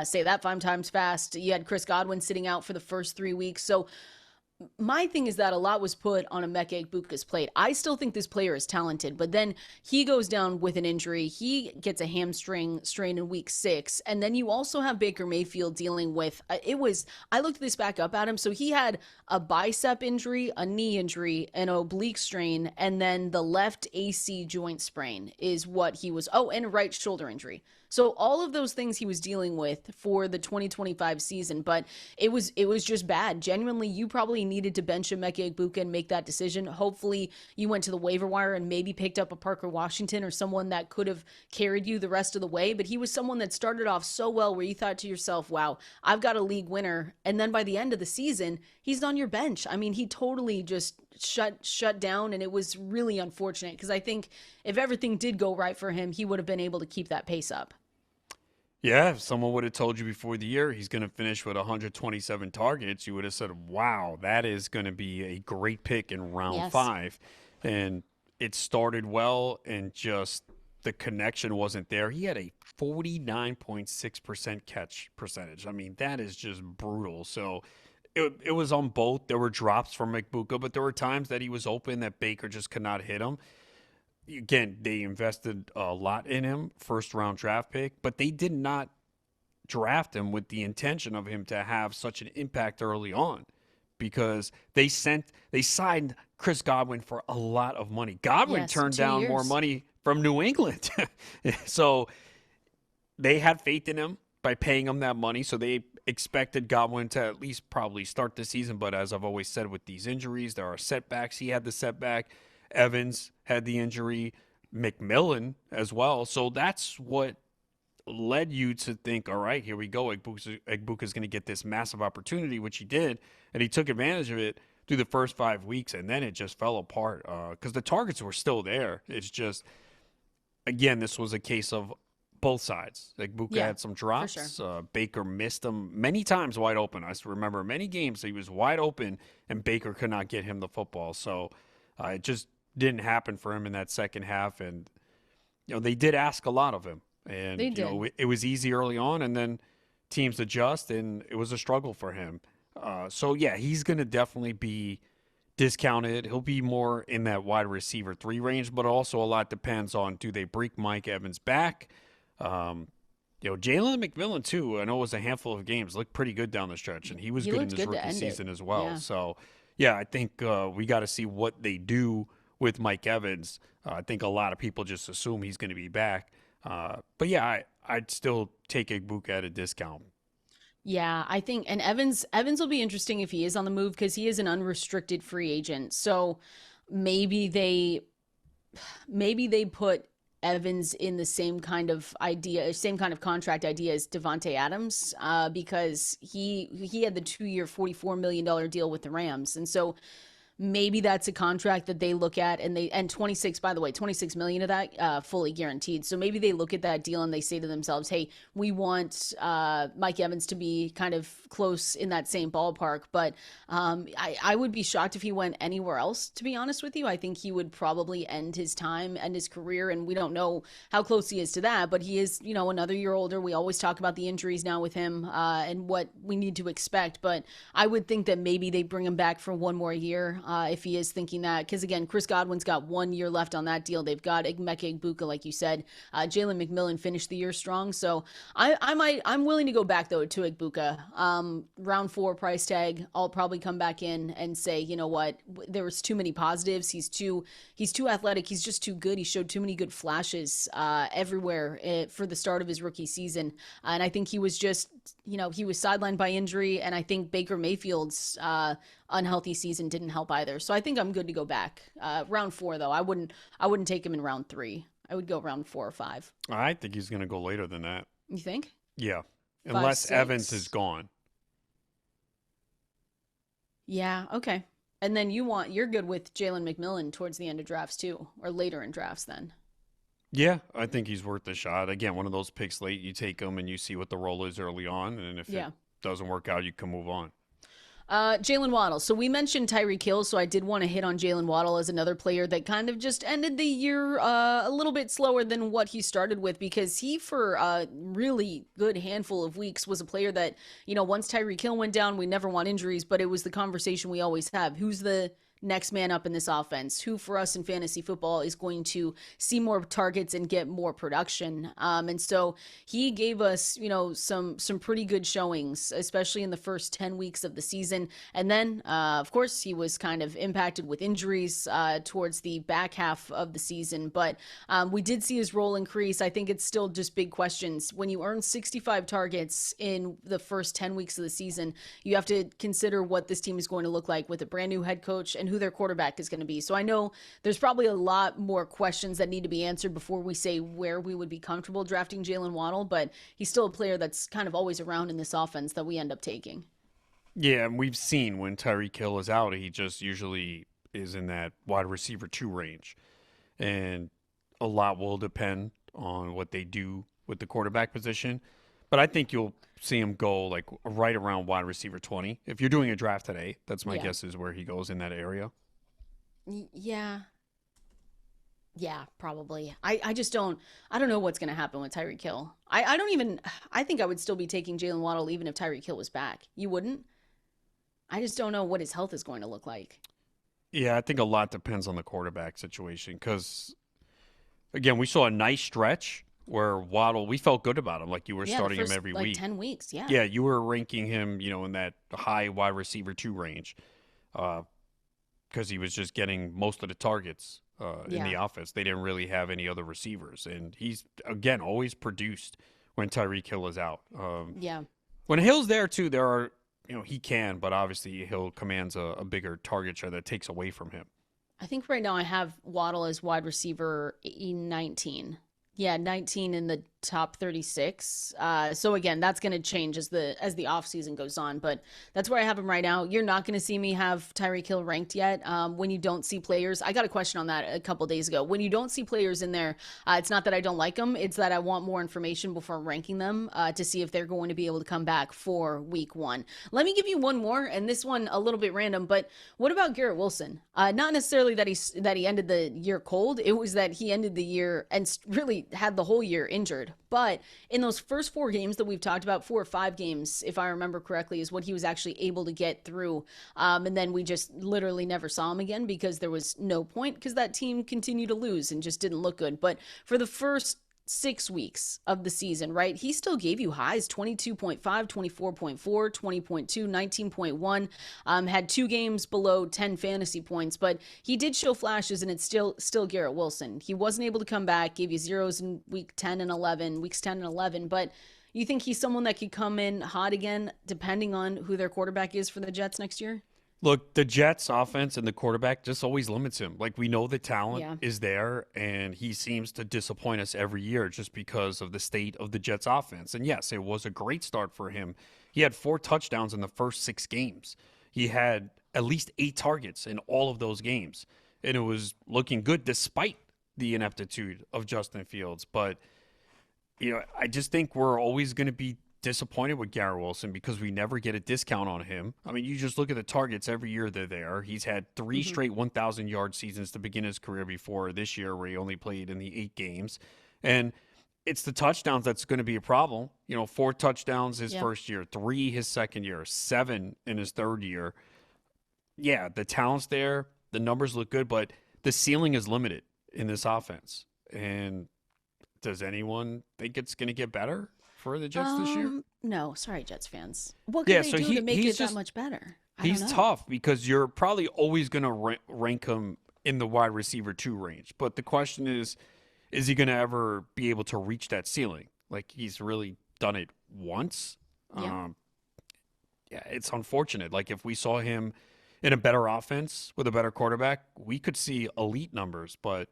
Speaker 1: Say that 5 times fast. You had Chris Godwin sitting out for the first 3 weeks. So my thing is that a lot was put on Emeka Egbuka's plate. I still think this player is talented, but then he goes down with an injury. He gets a hamstring strain in week 6. And then you also have Baker Mayfield dealing with I looked this back up at him. So he had a bicep injury, a knee injury, an oblique strain, and then the left AC joint sprain is what he was. Oh, and a right shoulder injury. So all of those things he was dealing with for the 2025 season, but it was just bad. Genuinely, you probably needed to bench Emeka Egbuka and make that decision. Hopefully, you went to the waiver wire and maybe picked up a Parker Washington or someone that could have carried you the rest of the way. But he was someone that started off so well where you thought to yourself, "Wow, I've got a league winner." And then by the end of the season, he's on your bench. I mean, he totally just shut down, and it was really unfortunate because I think if everything did go right for him, he would have been able to keep that pace up.
Speaker 2: Yeah, if someone would have told you before the year he's going to finish with 127 targets, you would have said, wow, that is going to be a great pick in round
Speaker 1: Yes.
Speaker 2: 5. And it started well, and just the connection wasn't there. He had a 49.6% catch percentage. I mean, that is just brutal. So it was on both. There were drops from McBuka, but there were times that he was open that Baker just could not hit him. Again, they invested a lot in him, first round draft pick, but they did not draft him with the intention of him to have such an impact early on because they signed Chris Godwin for a lot of money. Godwin
Speaker 1: Yes,
Speaker 2: turned
Speaker 1: two
Speaker 2: down more
Speaker 1: years.
Speaker 2: money from New England. So they had faith in him by paying him that money. So they expected Godwin to at least probably start the season. But as I've always said with these injuries, there are setbacks. He had the setback. Evans had the injury, McMillan as well. So that's what led you to think, all right, here we go. Egbuka's going to get this massive opportunity, which he did, and he took advantage of it through the first 5 weeks, and then it just fell apart because the targets were still there. It's just, again, this was a case of both sides. Egbuka had some drops.
Speaker 1: Sure.
Speaker 2: Baker missed him many times wide open. I remember many games he was wide open, and Baker could not get him the football. So it just didn't happen for him in that second half, and they did ask a lot of him. And it was easy early on, and then teams adjust, and it was a struggle for him. So yeah, he's going to definitely be discounted. He'll be more in that wide receiver 3 range, but also a lot depends on, do they bring Mike Evans back? Jalen McMillan too. I know it was a handful of games, looked pretty good down the stretch, and he was good in his rookie season as well.
Speaker 1: Yeah.
Speaker 2: So yeah, I think we got to see what they do with Mike Evans. I think a lot of people just assume he's going to be back. But yeah, I'd still take Egbuka at a discount.
Speaker 1: Yeah, I think, and Evans will be interesting if he is on the move because he is an unrestricted free agent. So maybe they put Evans in the same kind of contract idea as Devontae Adams, because he had the 2-year $44 million deal with the Rams, and so maybe that's a contract that they look at, and 26 million of that fully guaranteed. So maybe they look at that deal and they say to themselves, hey, we want Mike Evans to be kind of close in that same ballpark. But I would be shocked if he went anywhere else, to be honest with you. I think he would probably end his career, and we don't know how close he is to that, but he is, another year older. We always talk about the injuries now with him and what we need to expect, but I would think that maybe they bring him back for one more year. If he is thinking that, because again, Chris Godwin's got 1 year left on that deal. They've got Emeka Egbuka, like you said. Jalen McMillan finished the year strong, so I'm willing to go back though to Egbuka. Round 4 price tag. I'll probably come back in and say, you know what, there was too many positives. He's too athletic. He's just too good. He showed too many good flashes everywhere for the start of his rookie season, and I think he was just, he was sidelined by injury, and I think Baker Mayfield's unhealthy season didn't help either. So I think I'm good to go back. Round 4 though, I wouldn't take him in round 3. I would go round 4 or 5.
Speaker 2: I think he's going to go later than that.
Speaker 1: You think?
Speaker 2: Yeah, unless
Speaker 1: 5,
Speaker 2: Evans is gone.
Speaker 1: Yeah. Okay. And then you're good with Jalen McMillan towards the end of drafts too, or later in drafts then.
Speaker 2: Yeah, I think he's worth a shot. Again, one of those picks late, you take him and you see what the role is early on, and if it doesn't work out, you can move on.
Speaker 1: Jalen Waddle. So we mentioned Tyreek Hill, so I did want to hit on Jalen Waddle as another player that kind of just ended the year a little bit slower than what he started with, because he, for a really good handful of weeks, was a player that, once Tyreek Hill went down, we never want injuries, but it was the conversation we always have. Who's the next man up in this offense? Who for us in fantasy football is going to see more targets and get more production? And so he gave us, some pretty good showings, especially in the first 10 weeks of the season. And then, of course, he was kind of impacted with injuries towards the back half of the season. But we did see his role increase. I think it's still just big questions. When you earn 65 targets in the first 10 weeks of the season, you have to consider what this team is going to look like with a brand new head coach and who their quarterback is going to be. So I know there's probably a lot more questions that need to be answered before we say where we would be comfortable drafting Jalen Waddle, but he's still a player that's kind of always around in this offense that we end up taking.
Speaker 2: Yeah, and we've seen when Tyreek Hill is out, he just usually is in that wide receiver 2 range. And a lot will depend on what they do with the quarterback position. But I think you'll see him go like right around wide receiver 20. If you're doing a draft today, that's my guess is where he goes in that area.
Speaker 1: Yeah. Yeah, probably. I just don't know what's going to happen with Tyreek Hill. I think I would still be taking Jalen Waddle even if Tyreek Hill was back. You wouldn't? I just don't know what his health is going to look like.
Speaker 2: Yeah, I think a lot depends on the quarterback situation because, again, we saw a nice stretch where Waddle, we felt good about him, like you were starting him every week.
Speaker 1: 10 weeks, yeah.
Speaker 2: Yeah, you were ranking him, in that high wide receiver 2 range because he was just getting most of the targets in the offense. They didn't really have any other receivers. And he's, again, always produced when Tyreek Hill is out. When Hill's there, too, there are, he can, but obviously Hill commands a bigger target share that takes away from him.
Speaker 1: I think right now I have Waddle as wide receiver 19. Yeah, 19 in the top 36. So again, that's going to change as the offseason goes on, but that's where I have him right now. You're not going to see me have Tyreek Hill ranked yet. When you don't see players, I got a question on that a couple days ago. When you don't see players in there, it's not that I don't like them, it's that I want more information before ranking them to see if they're going to be able to come back for week 1. Let me give you one more, and this one a little bit random, but what about Garrett Wilson? Not necessarily that he ended the year cold. It was that he ended the year and really had the whole year injured. But in those first 4 games that we've talked about, 4 or 5 games, if I remember correctly, is what he was actually able to get through. And then we just literally never saw him again because there was no point because that team continued to lose and just didn't look good. But for the first 6 weeks of the season, right? He still gave you highs: 22.5, 24.4, 20.2, 19.1, had 2 games below 10 fantasy points, but he did show flashes, and it's still Garrett Wilson. He wasn't able to come back, gave you zeros in weeks 10 and 11, but you think he's someone that could come in hot again, depending on who their quarterback is for the Jets next year?
Speaker 2: Look, the Jets offense and the quarterback just always limits him. Like, we know the talent is there, and he seems to disappoint us every year just because of the state of the Jets offense. And yes, it was a great start for him. He had 4 touchdowns in the first 6 games. He had at least 8 targets in all of those games. And it was looking good despite the ineptitude of Justin Fields. But, I just think we're always going to be disappointed with Garrett Wilson because we never get a discount on him. I mean, you just look at the targets every year they're there. He's had 3 straight 1,000-yard seasons to begin his career before this year where he only played in the 8 games. And it's the touchdowns that's going to be a problem. 4 touchdowns his first year, 3 his second year, 7 in his third year. Yeah, the talent's there. The numbers look good, but the ceiling is limited in this offense. And does anyone think it's going to get better for the Jets this year?
Speaker 1: No, sorry, Jets fans. What can they do to make it that much better?
Speaker 2: He's tough because you're probably always going to rank him in the wide receiver 2 range. But the question is he going to ever be able to reach that ceiling? Like, he's really done it once.
Speaker 1: Yeah.
Speaker 2: It's unfortunate. Like, if we saw him in a better offense with a better quarterback, we could see elite numbers. But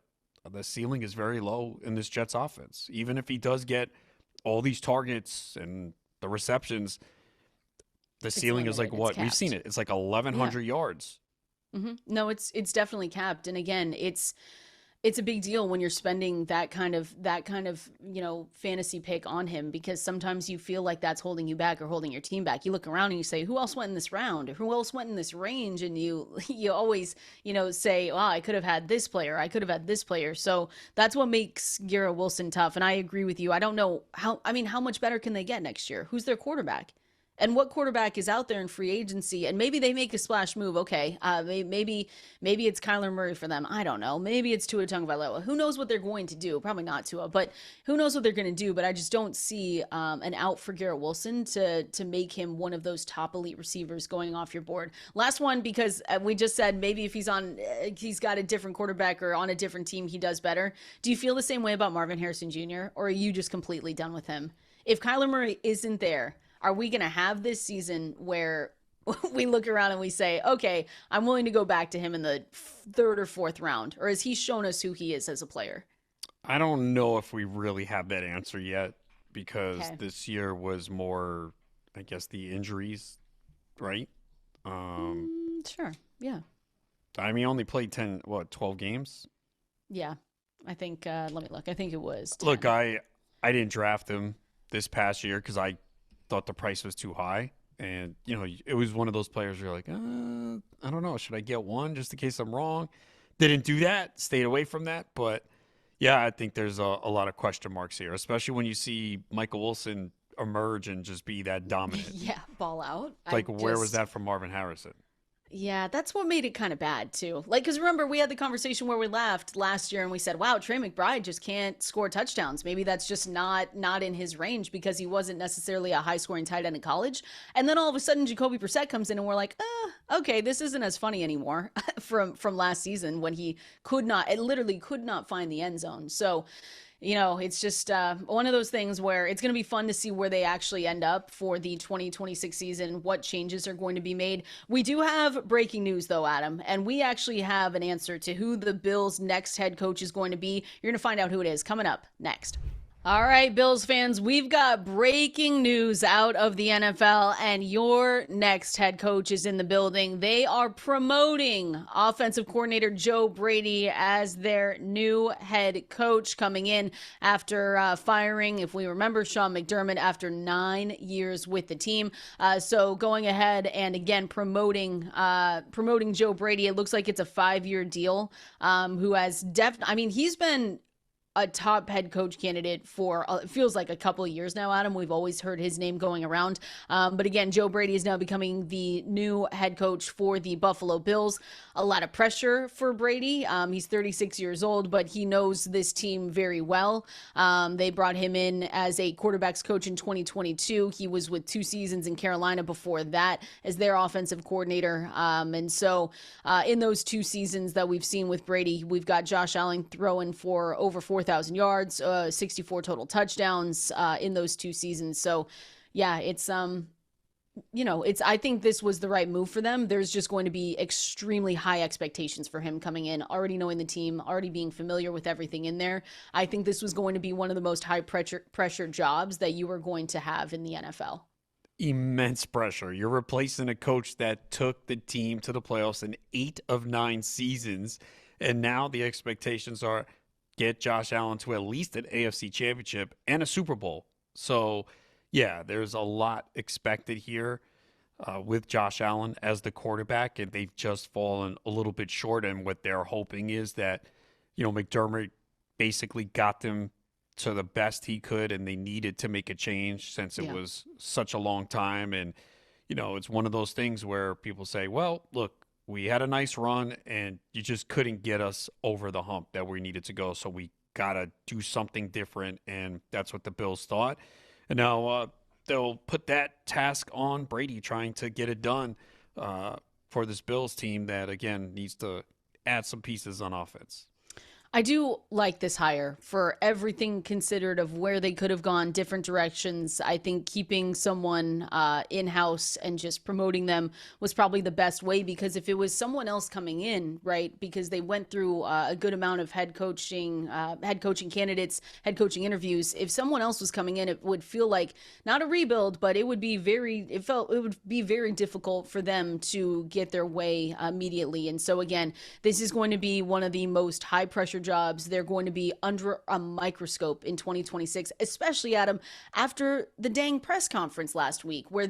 Speaker 2: the ceiling is very low in this Jets offense. Even if he does get all these targets and the receptions, the ceiling is like what? We've seen it. It's like 1,100 yards.
Speaker 1: No, it's definitely capped. And again, it's a big deal when you're spending that kind of fantasy pick on him, because sometimes you feel like that's holding you back or holding your team back. You look around and you say, who else went in this round? Or who else went in this range? And you always, say, well, I could have had this player. I could have had this player. So that's what makes Garrett Wilson tough. And I agree with you. I don't know how much better can they get next year? Who's their quarterback? And what quarterback is out there in free agency? And maybe they make a splash move. Okay, maybe it's Kyler Murray for them. I don't know. Maybe it's Tua Tagovailoa. Who knows what they're going to do? Probably not Tua, but who knows what they're going to do? But I just don't see an out for Garrett Wilson to make him one of those top elite receivers going off your board. Last one, because we just said maybe if he's got a different quarterback or on a different team, he does better. Do you feel the same way about Marvin Harrison Jr., or are you just completely done with him? If Kyler Murray isn't there, are we going to have this season where we look around and we say, okay, I'm willing to go back to him in the 3rd or 4th round? Or has he shown us who he is as a player?
Speaker 2: I don't know if we really have that answer yet, because this year was more, I guess, the injuries, right?
Speaker 1: Sure, yeah.
Speaker 2: I mean, only played 12 games?
Speaker 1: Yeah, I think, let me look. I think it was 10.
Speaker 2: Look, I didn't draft him this past year because I thought the price was too high. And, it was one of those players where you're like, I don't know. Should I get one just in case I'm wrong? Didn't do that. Stayed away from that. But, yeah, I think there's a lot of question marks here, especially when you see Michael Wilson emerge and just be that dominant.
Speaker 1: Yeah, ball out.
Speaker 2: Like, where was that from Marvin Harrison?
Speaker 1: Yeah, that's what made it kind of bad, too. Like, because remember, we had the conversation where we laughed last year and we said, wow, Trey McBride just can't score touchdowns. Maybe that's just not in his range because he wasn't necessarily a high-scoring tight end in college. And then all of a sudden, Jacoby Brissett comes in and we're like, okay, this isn't as funny anymore from last season when he literally could not find the end zone. So It's just one of those things where it's going to be fun to see where they actually end up for the 2026 season, what changes are going to be made. We do have breaking news, though, Adam, and we actually have an answer to who the Bills' next head coach is going to be. You're going to find out who it is coming up next. All right, Bills fans, we've got breaking news out of the NFL, and your next head coach is in the building. They are promoting offensive coordinator Joe Brady as their new head coach, coming in after firing, if we remember, Sean McDermott after 9 years with the team. So going ahead and again promoting Joe Brady. It looks like it's a 5-year deal. Who has he's been a top head coach candidate for it feels like a couple of years now, Adam. We've always heard his name going around. But again, Joe Brady is now becoming the new head coach for the Buffalo Bills. A lot of pressure for Brady. He's 36 years old, but he knows this team very well. They brought him in as a quarterbacks coach in 2022. He was with 2 seasons in Carolina before that as their offensive coordinator. And so in those 2 seasons that we've seen with Brady, we've got Josh Allen throwing for over 4,000 yards, 64 total touchdowns in those 2 seasons. So yeah, I think this was the right move for them. There's just going to be extremely high expectations for him coming in, already knowing the team, already being familiar with everything in there. I think this was going to be one of the most high pressure jobs that you were going to have in the NFL.
Speaker 2: Immense pressure. You're replacing a coach that took the team to the playoffs in 8 of 9 seasons. And now the expectations are get Josh Allen to at least an AFC championship and a Super Bowl. So, yeah, there's a lot expected here with Josh Allen as the quarterback, and they've just fallen a little bit short. And what they're hoping is that, McDermott basically got them to the best he could, and they needed to make a change since it was such a long time. And, it's one of those things where people say, well, look, we had a nice run, and you just couldn't get us over the hump that we needed to go. So we got to do something different, and that's what the Bills thought. And now they'll put that task on Brady, trying to get it done for this Bills team that, again, needs to add some pieces on offense.
Speaker 1: I do like this hire for everything considered of where they could have gone different directions. I think keeping someone in-house and just promoting them was probably the best way, because if it was someone else coming in, right, because they went through a good amount of head coaching candidates, head coaching interviews, if someone else was coming in, it would feel like not a rebuild, but it would be very difficult for them to get their way immediately. And so again, this is going to be one of the most high pressure jobs. They're going to be under a microscope in 2026, especially, Adam, after the dang press conference last week, where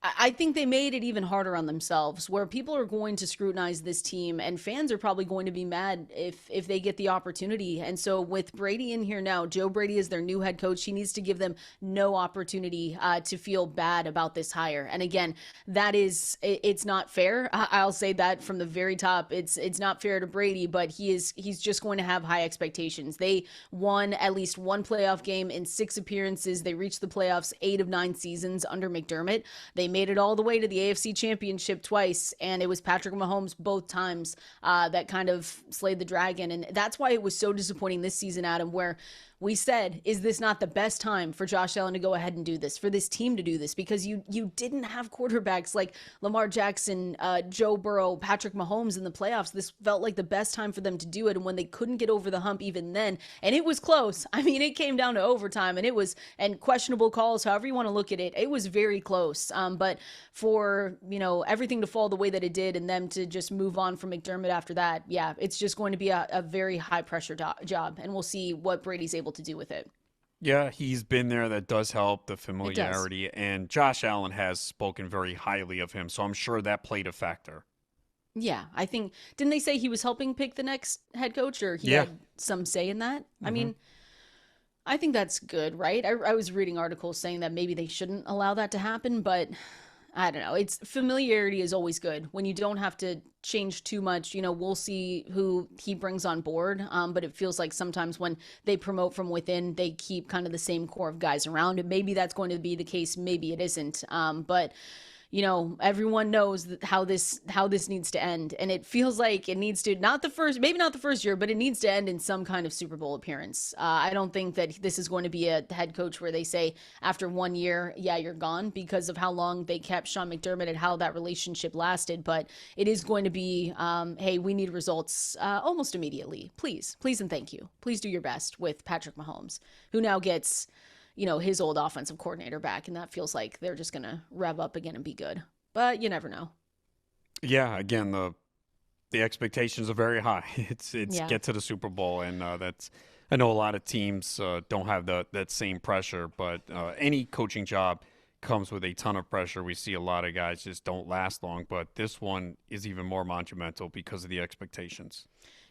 Speaker 1: I think they made it even harder on themselves, where people are going to scrutinize this team, and fans are probably going to be mad if they get the opportunity. And so with Brady in here now, Joe Brady is their new head coach. He needs to give them no opportunity to feel bad about this hire. And again, it's not fair. I'll say that from the very top. It's not fair to Brady, but he's just going to have high expectations. They won at least 1 playoff game in 6 appearances. They reached the playoffs 8 of 9 seasons under McDermott. They made it all the way to the AFC Championship twice, and it was Patrick Mahomes both times that kind of slayed the dragon. And that's why it was so disappointing this season, Adam, where we said, is this not the best time for Josh Allen to go ahead and do this, for this team to do this? Because you didn't have quarterbacks like Lamar Jackson, Joe Burrow, Patrick Mahomes in the playoffs. This felt like the best time for them to do it. And when they couldn't get over the hump even then, and it was close. I mean, it came down to overtime, and questionable calls, however you want to look at it, it was very close. But for, everything to fall the way that it did and them to just move on from McDermott after that, yeah, it's just going to be a very high pressure job. And we'll see what Brady's able to do with it.
Speaker 2: Yeah, he's been there. That does help, the familiarity. And Josh Allen has spoken very highly of him, so I'm sure that played a factor.
Speaker 1: Yeah, I think, didn't they say he was helping pick the next head coach, or he had some say in that? Mm-hmm. I mean, I think that's good, right? I was reading articles saying that maybe they shouldn't allow that to happen, but I don't know. It's familiarity is always good when you don't have to change too much. We'll see who he brings on board. But it feels like sometimes when they promote from within, they keep kind of the same core of guys around. And maybe that's going to be the case. Maybe it isn't. But everyone knows how this needs to end, and it feels like it needs to, maybe not the first year, but it needs to end in some kind of Super Bowl appearance. I don't think that this is going to be a head coach where they say after 1 year, yeah, you're gone, because of how long they kept Sean McDermott and how that relationship lasted. But it is going to be, hey, we need results almost immediately. Please and thank you. Please do your best with Patrick Mahomes, who now gets his old offensive coordinator back, and that feels like they're just going to rev up again and be good. But you never know.
Speaker 2: Yeah, again, the expectations are very high. It's get to the Super Bowl, and I know a lot of teams don't have that same pressure, but any coaching job comes with a ton of pressure. We see a lot of guys just don't last long, but this one is even more monumental because of the expectations.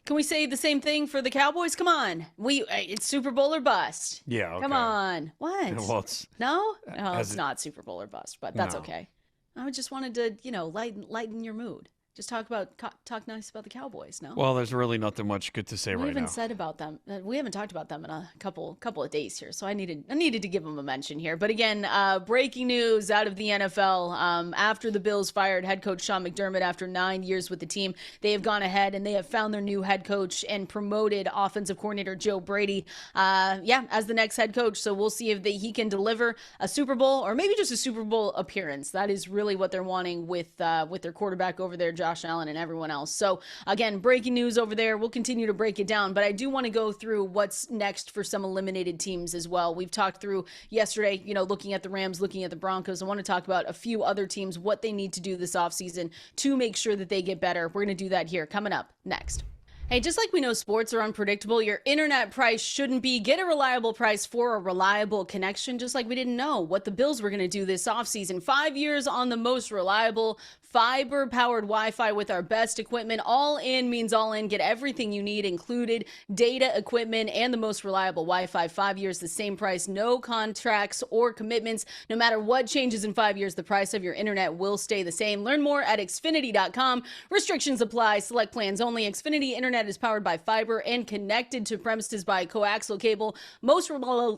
Speaker 1: Can we say the same thing for the Cowboys? Come on. It's Super Bowl or bust.
Speaker 2: Yeah, okay.
Speaker 1: Come on. What?
Speaker 2: Well,
Speaker 1: no, it's not Super Bowl or bust, but that's okay. I just wanted to, lighten your mood. Just talk nice about the Cowboys, no?
Speaker 2: Well, there's really nothing much good to say right now.
Speaker 1: We haven't said about them. We haven't talked about them in a couple of days here, so I needed to give them a mention here. But again, breaking news out of the NFL. After the Bills fired head coach Sean McDermott after 9 years with the team, they have gone ahead and they have found their new head coach and promoted offensive coordinator Joe Brady, as the next head coach. So we'll see if he can deliver a Super Bowl or maybe just a Super Bowl appearance. That is really what they're wanting with their quarterback over there, Josh Allen, and everyone else. So again, breaking news over there. We'll continue to break it down, but I do want to go through what's next for some eliminated teams as well. We've talked through yesterday, looking at the Rams, looking at the Broncos. I want to talk about a few other teams, what they need to do this offseason to make sure that they get better. We're going to do that here coming up next. Hey, just like we know sports are unpredictable, your internet price shouldn't be. Get a reliable price for a reliable connection, just like we didn't know what the Bills were going to do this offseason. 5 years on the most reliable fiber-powered Wi-Fi with our best equipment. All in means all in. Get everything you need, included data, equipment, and the most reliable Wi-Fi. 5 years, the same price, no contracts or commitments. No matter what changes in 5 years, the price of your internet will stay the same. Learn more at Xfinity.com. Restrictions apply. Select plans only. Xfinity Internet is powered by fiber and connected to premises by coaxial cable. Most reliable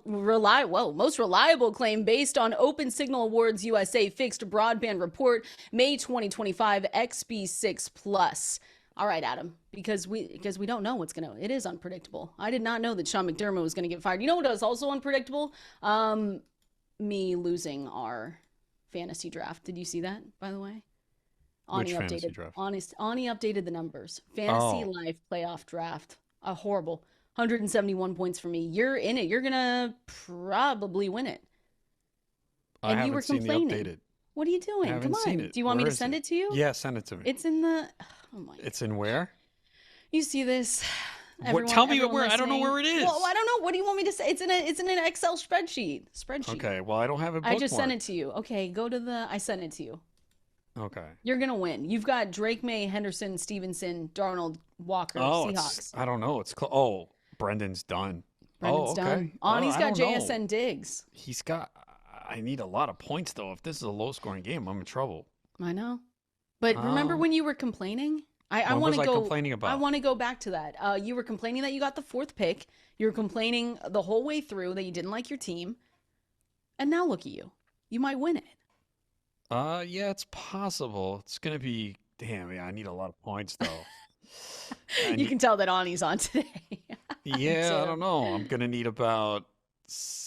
Speaker 1: claim based on Open Signal Awards USA Fixed Broadband Report, May 2025, XB6 Plus. All right, Adam, because we don't know what's it is unpredictable. I did not know that Sean McDermott was going to get fired. You know what was also unpredictable? Me losing our fantasy draft. Did you see that, by the way?
Speaker 2: Which fantasy draft?
Speaker 1: Ani updated the numbers. Fantasy Life playoff draft. Horrible. 171 points for me. You're in it. You're going to probably win it.
Speaker 2: And I haven't seen the updated.
Speaker 1: What are you doing? Come on. Do you want me to send it to you?
Speaker 2: Yeah, send it to me.
Speaker 1: It's in the... Oh my God.
Speaker 2: It's in where?
Speaker 1: You see this?
Speaker 2: Tell me where. I don't know where it is.
Speaker 1: Well, I don't know. What do you want me to say? It's in an Excel spreadsheet.
Speaker 2: Okay. Well, I don't have it bookmarked.
Speaker 1: I just sent it to you. Okay, go to the... I sent it to you.
Speaker 2: Okay.
Speaker 1: You're going to win. You've got Drake, Maye, Henderson, Stevenson, Darnold, Walker, Seahawks.
Speaker 2: I don't know. Brendan's done.
Speaker 1: Brendan's done. Ani's got JSN Diggs.
Speaker 2: He's got... I need a lot of points, though. If this is a low-scoring game, I'm in trouble.
Speaker 1: I know. But remember when you were complaining? I want to go.
Speaker 2: Complaining about?
Speaker 1: I want to go back to that. You were complaining that you got the 4th pick. You were complaining the whole way through that you didn't like your team. And now look at you. You might win it.
Speaker 2: Yeah, it's possible. It's going to be... Damn, yeah, I need a lot of points, though.
Speaker 1: You can tell that Ani's on today.
Speaker 2: Yeah, I don't know. I'm going to need about...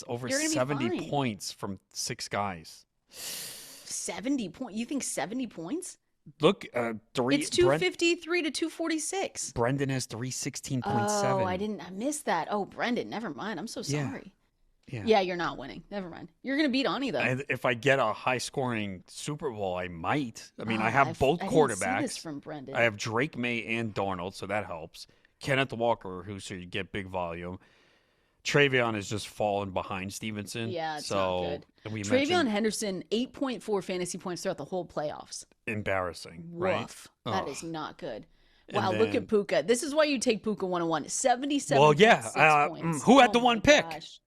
Speaker 2: over 70 points from 6 guys.
Speaker 1: 70 points? You think 70 points?
Speaker 2: Look,
Speaker 1: it's 253 to 246.
Speaker 2: Brendan has 316.7.
Speaker 1: Oh, I missed that. Oh, Brendan, never mind. I'm so sorry. Yeah, you're not winning. Never mind. You're going to beat Ani, though.
Speaker 2: If I get a high-scoring Super Bowl, I might. I mean, I have both quarterbacks. I didn't see this
Speaker 1: from Brendan.
Speaker 2: I have Drake, Maye, and Darnold, so that helps. Kenneth Walker, so you get big volume. Travion is just falling behind Stevenson.
Speaker 1: Yeah, it's not good. Travion Henderson, 8.4 fantasy points throughout the whole playoffs.
Speaker 2: Embarrassing,
Speaker 1: Woof.
Speaker 2: right?
Speaker 1: That is not good. Wow, look at Puka. This is why you take Puka 101. 77 points.
Speaker 2: Who had the one pick?
Speaker 1: Gosh.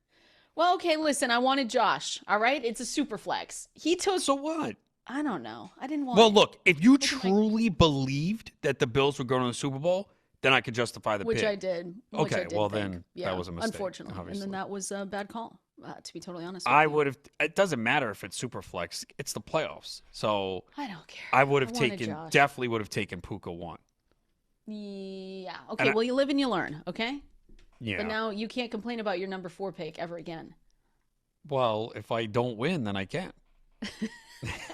Speaker 1: Well, okay, listen, I wanted Josh, all right? It's a super flex. He took...
Speaker 2: So what?
Speaker 1: I don't know. I didn't want...
Speaker 2: Well, look, if you truly believed that the Bills were going to the Super Bowl, then I could justify the pick.
Speaker 1: Which I did.
Speaker 2: Okay, well then
Speaker 1: that
Speaker 2: was a mistake.
Speaker 1: Unfortunately.
Speaker 2: Obviously.
Speaker 1: And then that was a bad call. to be totally honest with
Speaker 2: I
Speaker 1: you.
Speaker 2: would have. It doesn't matter if it's super flex. It's the playoffs. So
Speaker 1: I don't care.
Speaker 2: I would have
Speaker 1: wanted
Speaker 2: taken,
Speaker 1: Josh.
Speaker 2: definitely would have taken Puka 1.
Speaker 1: Yeah. Okay, well, you live and you learn, okay?
Speaker 2: Yeah.
Speaker 1: But now you can't complain about your number 4 pick ever again.
Speaker 2: Well, if I don't win, then I can't.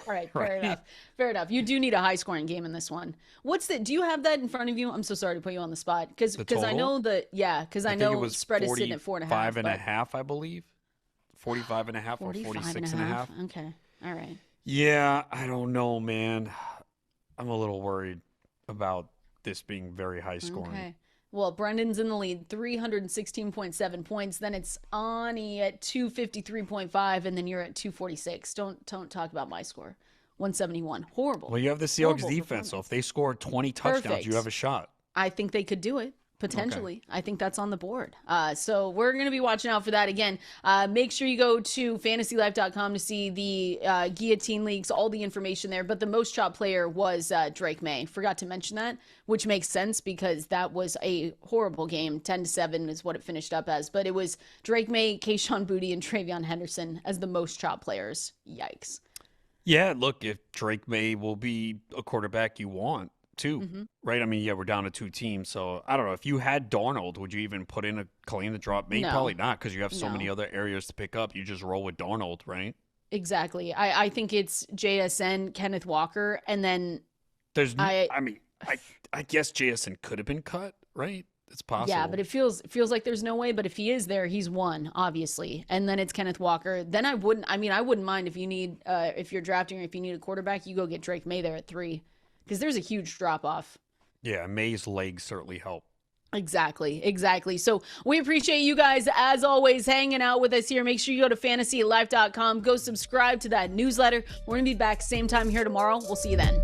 Speaker 1: All right, fair enough. Fair enough. You do need a high scoring game in this one. Do you have that in front of you? I'm so sorry to put you on the spot because I know because I know spread is sitting at 4.5.
Speaker 2: 5.5, I believe. 45.5 or 46.5.
Speaker 1: Okay. All right.
Speaker 2: Yeah, I don't know, man. I'm a little worried about this being very high scoring.
Speaker 1: Okay. Well, Brendan's in the lead, 316.7 points. Then it's Ani at 253.5, and then you're at 246. Don't talk about my score. 171. Horrible.
Speaker 2: Well, you have the Seahawks defense, so if they score 20 touchdowns, you have a shot.
Speaker 1: I think they could do it. Potentially. Okay. I think that's on the board. So we're going to be watching out for that. Again, make sure you go to fantasylife.com to see the Guillotine leagues, all the information there. But the most chopped player was Drake Maye. Forgot to mention that, which makes sense because that was a horrible game. 10-7 is what it finished up as. But it was Drake Maye, Kayshon Boutte, and Travion Henderson as the most chopped players. Yikes.
Speaker 2: Yeah, look, if Drake Maye will be a quarterback you want, too, right? I mean, yeah, we're down to 2 teams, so I don't know. If you had Darnold, would you even put in a claim to drop? Maybe probably not, because you have so many other areas to pick up. You just roll with Darnold, right?
Speaker 1: Exactly. I think it's JSN, Kenneth Walker, and then
Speaker 2: I guess JSN could have been cut, right? It's possible.
Speaker 1: Yeah, but it feels like there's no way. But if he is there, he's one, obviously. And then it's Kenneth Walker. Then I wouldn't mind if you need if you're drafting or if you need a quarterback, you go get Drake Maye there at 3. Because there's a huge drop-off.
Speaker 2: Yeah, May's legs certainly help.
Speaker 1: Exactly. So we appreciate you guys, as always, hanging out with us here. Make sure you go to fantasylife.com. Go subscribe to that newsletter. We're going to be back same time here tomorrow. We'll see you then.